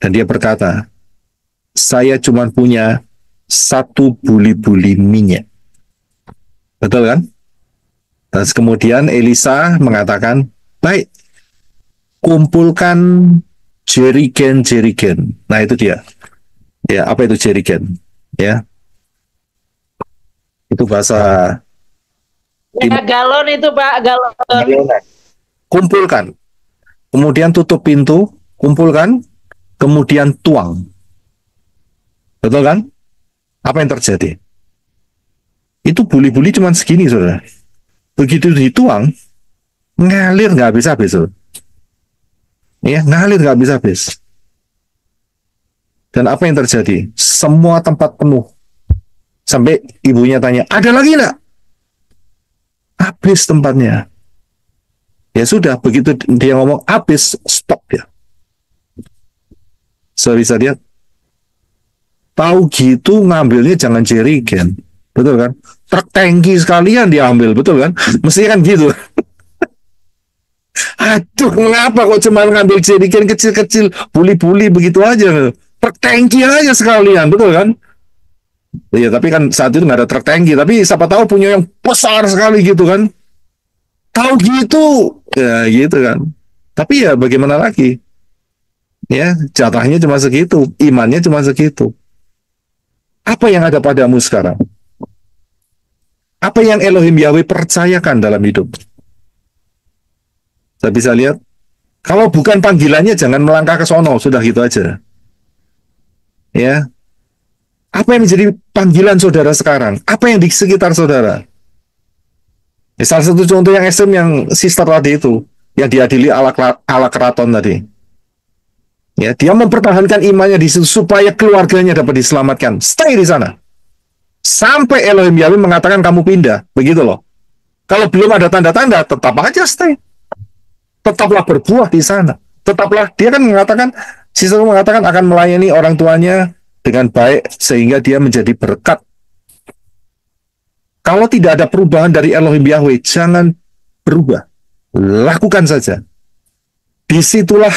Dan dia berkata, saya cuma punya 1 buli-buli minyak. Betul kan? Dan kemudian Elisa mengatakan, baik, kumpulkan jerigen-jerigen. Nah, itu dia. Ya, apa itu jerigen? Ya. Itu bahasa Ya, galon itu, Pak, galon. kumpulkan. Kemudian tutup pintu, kumpulkan, kemudian tuang. Betul kan? Apa yang terjadi? Itu buli-buli cuma segini, saudara. Begitu dituang, ngalir nggak habis-habis. Ya, ngalir nggak habis-habis. Dan apa yang terjadi? Semua tempat penuh. Sampai ibunya tanya, ada lagi nggak? Habis tempatnya. Ya sudah, begitu dia ngomong habis, stop ya. So, bisa lihat. Tahu gitu ngambilnya jangan jerigen. Betul kan? Truk tangki sekalian diambil, betul kan? Mestinya kan gitu. Aduh, mengapa kok cuma ngambil jerigen kecil-kecil, buli-buli begitu aja? Truk tangki aja sekalian, betul kan? Iya, tapi kan saat itu nggak ada truk tangki, tapi siapa tahu punya yang besar sekali gitu kan? Tahu gitu, ya gitu kan. Tapi ya bagaimana lagi? Ya, jatahnya cuma segitu, imannya cuma segitu. Apa yang ada padamu sekarang? Apa yang Elohim Yahweh percayakan dalam hidup? Saya bisa lihat, kalau bukan panggilannya jangan melangkah ke sono, sudah gitu aja. Ya. Apa yang menjadi panggilan saudara sekarang? Apa yang di sekitar saudara? Ya, salah satu contoh yang ekstrem yang sister tadi itu, yang diadili ala keraton tadi. Ya, dia mempertahankan imannya di situ supaya keluarganya dapat diselamatkan. Stay di sana. Sampai Elohim Yahweh mengatakan kamu pindah. Begitu loh. Kalau belum ada tanda-tanda, tetap aja stay. Tetaplah berbuah di sana. Tetaplah, dia kan mengatakan, sister mengatakan akan melayani orang tuanya dengan baik sehingga dia menjadi berkat. Kalau tidak ada perubahan dari Elohim Yahweh, jangan berubah. Lakukan saja. Disitulah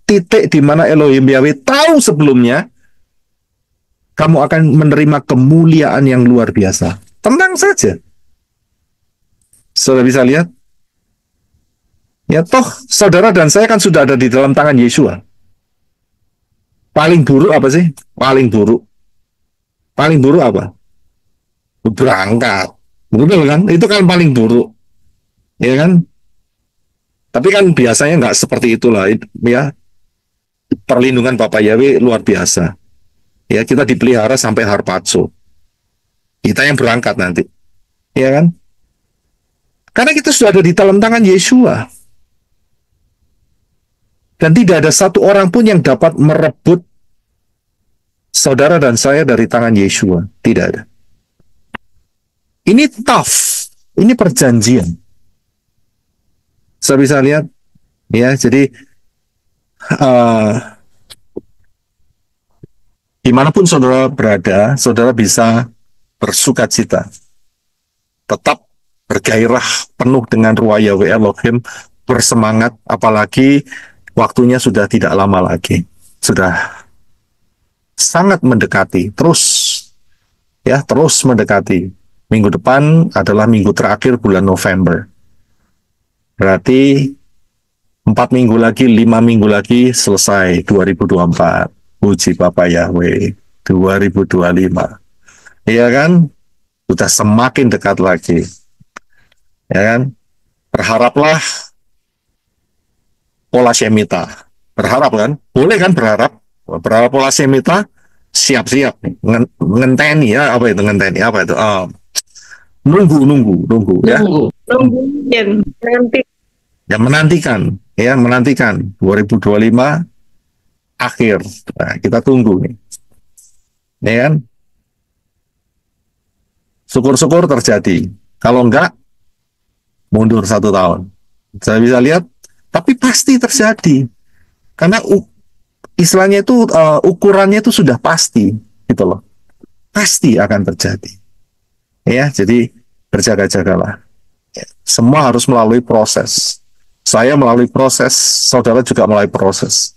titik di mana Elohim Yahweh tahu sebelumnya kamu akan menerima kemuliaan yang luar biasa. Tenang saja. Saudara bisa lihat? Ya toh, saudara dan saya kan sudah ada di dalam tangan Yesua. Paling buruk apa sih? Paling buruk. Paling buruk apa? Berangkat. Betul kan? Itu kan paling buruk. Ya kan? Tapi kan biasanya nggak seperti itulah. Ya, perlindungan Bapak Yahweh luar biasa. Ya, kita dipelihara sampai harpazo. Kita yang berangkat nanti. Ya kan? Karena kita sudah ada di dalam tangan Yesua. Dan tidak ada satu orang pun yang dapat merebut saudara dan saya dari tangan Yesua. Tidak ada. Ini tough. Ini perjanjian. Saya bisa lihat. Ya, jadi dimanapun saudara berada, saudara bisa bersuka cita. Tetap bergairah penuh dengan ruah Yahweh Elohim, bersemangat, apalagi waktunya sudah tidak lama lagi. Sudah sangat mendekati, terus mendekati. Minggu depan adalah minggu terakhir bulan November. Berarti 4 minggu lagi, 5 minggu lagi selesai 2024. Puji Bapak Yahweh, 2025. Iya kan? Sudah semakin dekat lagi. Ya kan? Berharaplah pola Shemitah. Berharap kan? Boleh kan berharap? Berharap pola Shemitah, siap-siap. Ngenteni ya, apa itu ngenteni? Apa itu? Nunggu ya. Nanti. Ya menantikan 2025 akhir. Nah, kita tunggu nih. Ya kan? Syukur-syukur terjadi. Kalau enggak, mundur 1 tahun. Saya bisa lihat, tapi pasti terjadi. Karena istilahnya itu ukurannya itu sudah pasti, gitu loh. Pasti akan terjadi. Ya, jadi berjaga-jagalah. Ya, semua harus melalui proses. Saya melalui proses, saudara juga melalui proses.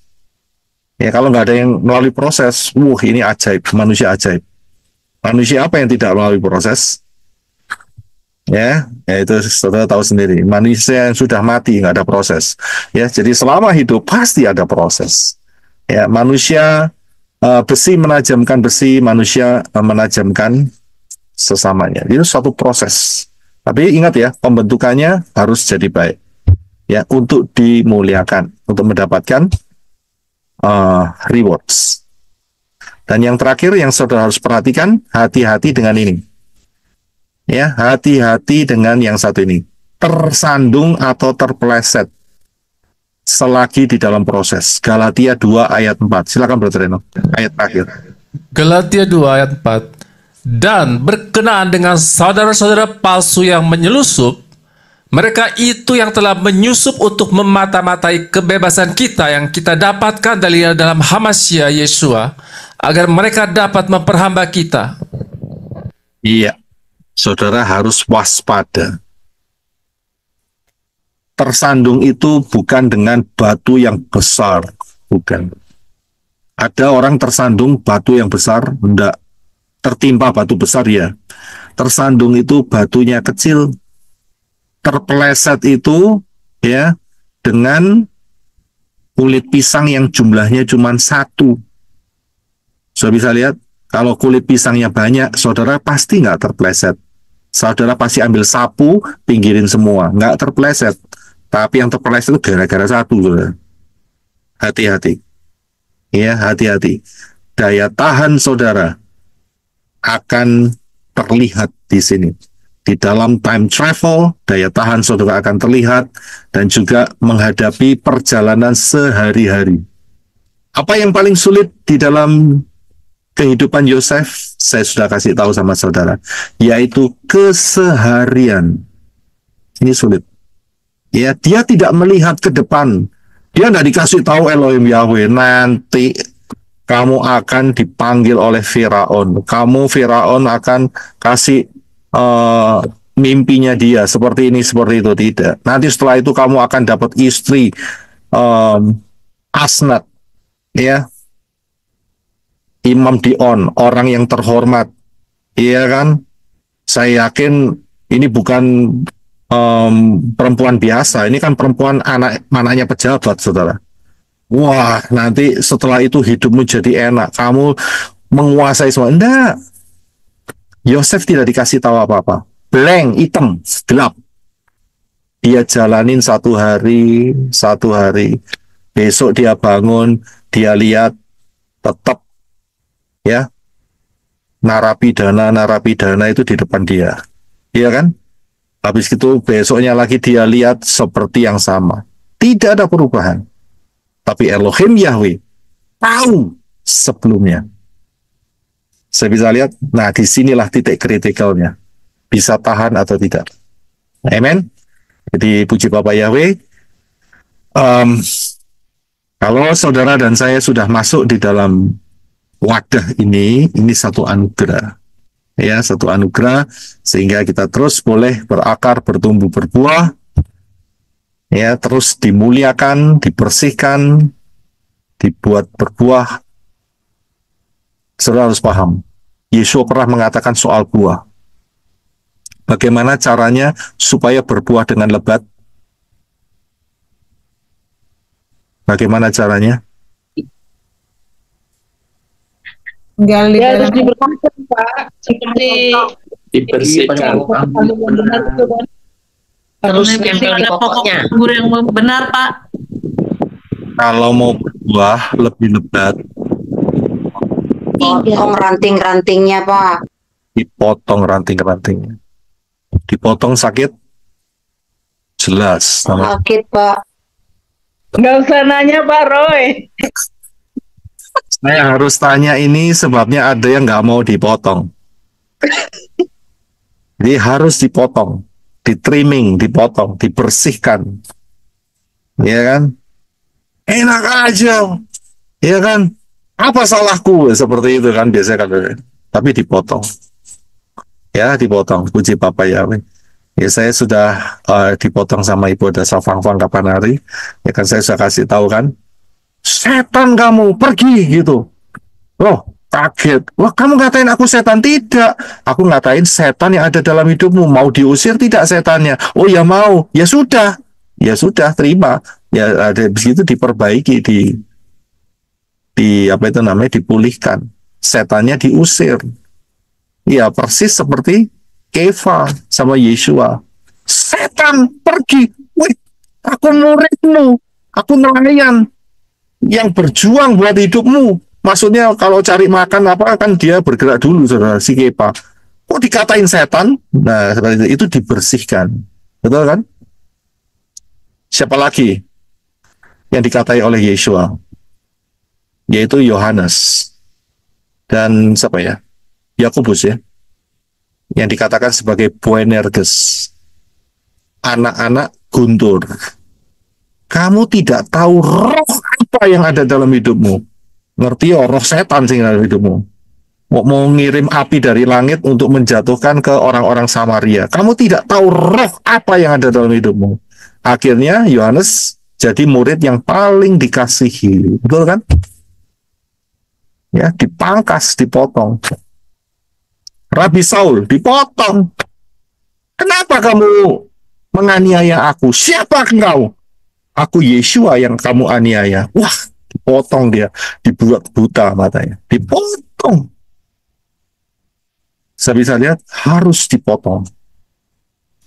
Ya, kalau nggak ada yang melalui proses, ini ajaib, manusia ajaib. Manusia apa yang tidak melalui proses? Ya itu saudara tahu sendiri. Manusia yang sudah mati nggak ada proses. Ya, jadi selama hidup pasti ada proses. Ya, manusia besi menajamkan besi, manusia menajamkan sesamanya. Itu suatu proses. Tapi ingat ya, pembentukannya harus jadi baik. Ya, untuk dimuliakan, untuk mendapatkan rewards. Dan yang terakhir yang saudara harus perhatikan, hati-hati dengan ini. Ya, hati-hati dengan yang satu ini. Tersandung atau terpeleset selagi di dalam proses. Galatia 2 ayat 4. Silakan Brother Reno. Ayat terakhir. Galatia 2 ayat 4. Dan berkenaan dengan saudara-saudara palsu yang menyelusup, mereka itu yang telah menyusup untuk memata-matai kebebasan kita yang kita dapatkan dari dalam Hamasya Yesua, agar mereka dapat memperhamba kita. Iya, saudara harus waspada. Tersandung itu bukan dengan batu yang besar, bukan. Ada orang tersandung batu yang besar, enggak. Tertimpa batu besar ya. Tersandung itu batunya kecil. Terpeleset itu ya dengan kulit pisang yang jumlahnya cuma 1. Saudara bisa lihat, kalau kulit pisangnya banyak, saudara pasti nggak terpeleset. Saudara pasti ambil sapu, pinggirin semua, nggak terpeleset. Tapi yang terpeleset itu gara-gara 1, saudara. Hati-hati. Ya, hati-hati. Daya tahan saudara akan terlihat di sini. Di dalam time travel, daya tahan saudara akan terlihat dan juga menghadapi perjalanan sehari-hari. Apa yang paling sulit di dalam kehidupan Yosef? Saya sudah kasih tahu sama saudara, yaitu keseharian. Ini sulit. Ya, dia tidak melihat ke depan. Dia tidak dikasih tahu Elohim Yahweh nanti kamu akan dipanggil oleh Firaun. Firaun akan kasih mimpinya dia seperti ini, seperti itu. Tidak. Nanti setelah itu kamu akan dapat istri Asnat, ya, Imam Dion, orang yang terhormat, iya kan? Saya yakin ini bukan perempuan biasa, ini kan perempuan anaknya pejabat, saudara. Wah, nanti setelah itu hidupmu jadi enak, kamu menguasai semua. Enggak, Yosef tidak dikasih tahu apa-apa, blank, hitam, gelap. Dia jalanin satu hari, besok dia bangun, dia lihat tetap, ya, narapidana itu di depan dia, iya kan? Habis itu besoknya lagi dia lihat seperti yang sama, tidak ada perubahan. Tapi Elohim Yahweh tahu sebelumnya. Saya bisa lihat, nah disinilah titik kritikalnya, bisa tahan atau tidak. Amen. Jadi puji Bapak Yahweh. Kalau saudara dan saya sudah masuk di dalam wadah ini satu anugerah, ya, satu anugerah sehingga kita terus boleh berakar, bertumbuh, berbuah, ya, terus dimuliakan, dibersihkan, dibuat berbuah. Saudara harus paham, Yesus pernah mengatakan soal buah. Bagaimana caranya supaya berbuah dengan lebat? Bagaimana caranya? Ya harus dibersihkan, Pak. Seperti Dibersihkan. Terus nempel di pokoknya. anggur yang benar, Pak. Kalau mau berbuah lebih lebat, Potong ranting-rantingnya, Pak. dipotong ranting-rantingnya. Dipotong sakit? Jelas. Sakit, Pak. Nggak usah nanya, Pak Roy. Saya harus tanya ini sebabnya ada yang nggak mau dipotong. Jadi harus dipotong, di-trimming, dipotong, dibersihkan. Ya kan? Enak aja. Ya kan? Apa salahku? Seperti itu kan biasanya kan. Tapi dipotong. Ya, dipotong. Puji Bapak Yahweh. Ya, saya sudah dipotong sama Ibu Dasa Fang-Fang kapan hari. Ya kan, saya sudah kasih tahu kan. Setan kamu, pergi gitu. Loh, kaget. Wah, kamu ngatain aku setan? Tidak. Aku ngatain setan yang ada dalam hidupmu. Mau diusir tidak setannya? Oh ya mau. Ya sudah. Ya sudah, terima. Ya ada begitu diperbaiki, apa itu namanya, dipulihkan. Setannya diusir. Ya persis seperti Kefa sama Yeshua. Setan pergi. Wih, aku muridmu. Aku nelayan yang berjuang buat hidupmu. Maksudnya kalau cari makan apa kan dia bergerak dulu, saudara, si Kefa. Kok dikatain setan? Nah, seperti itu dibersihkan. Betul kan? Siapa lagi yang dikatai oleh Yeshua? Yaitu Yohanes. Dan siapa ya? Yakobus ya. Yang dikatakan sebagai Boanerges. Anak-anak guntur. Kamu tidak tahu roh apa yang ada dalam hidupmu. Ngerti ya, roh setan sih dalam hidupmu. Mau ngirim api dari langit untuk menjatuhkan ke orang-orang Samaria. Kamu tidak tahu roh apa yang ada dalam hidupmu. Akhirnya Yohanes jadi murid yang paling dikasihi. Betul kan? Ya, dipangkas, dipotong. Rabi Saul dipotong. Kenapa kamu menganiaya aku? Siapa engkau? Aku Yeshua yang kamu aniaya. Wah, dipotong dia, dibuat buta matanya, dipotong. Saya bisa lihat harus dipotong.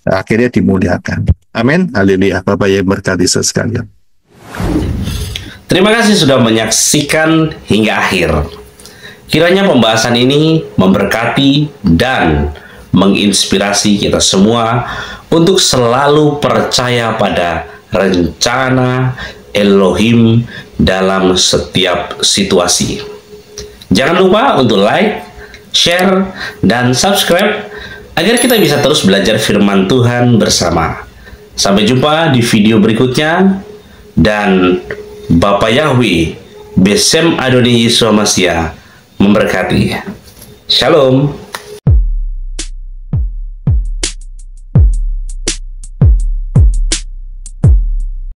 Nah, akhirnya dimuliakan. Amin. Haleluya. Bapak yang berkati sekalian. Terima kasih sudah menyaksikan hingga akhir. Kiranya pembahasan ini memberkati dan menginspirasi kita semua untuk selalu percaya pada rencana Elohim dalam setiap situasi. Jangan lupa untuk like, share, dan subscribe agar kita bisa terus belajar firman Tuhan bersama. Sampai jumpa di video berikutnya, dan Bapak Yahweh Besem Adonai Yesus Hamasiah memberkati. Shalom.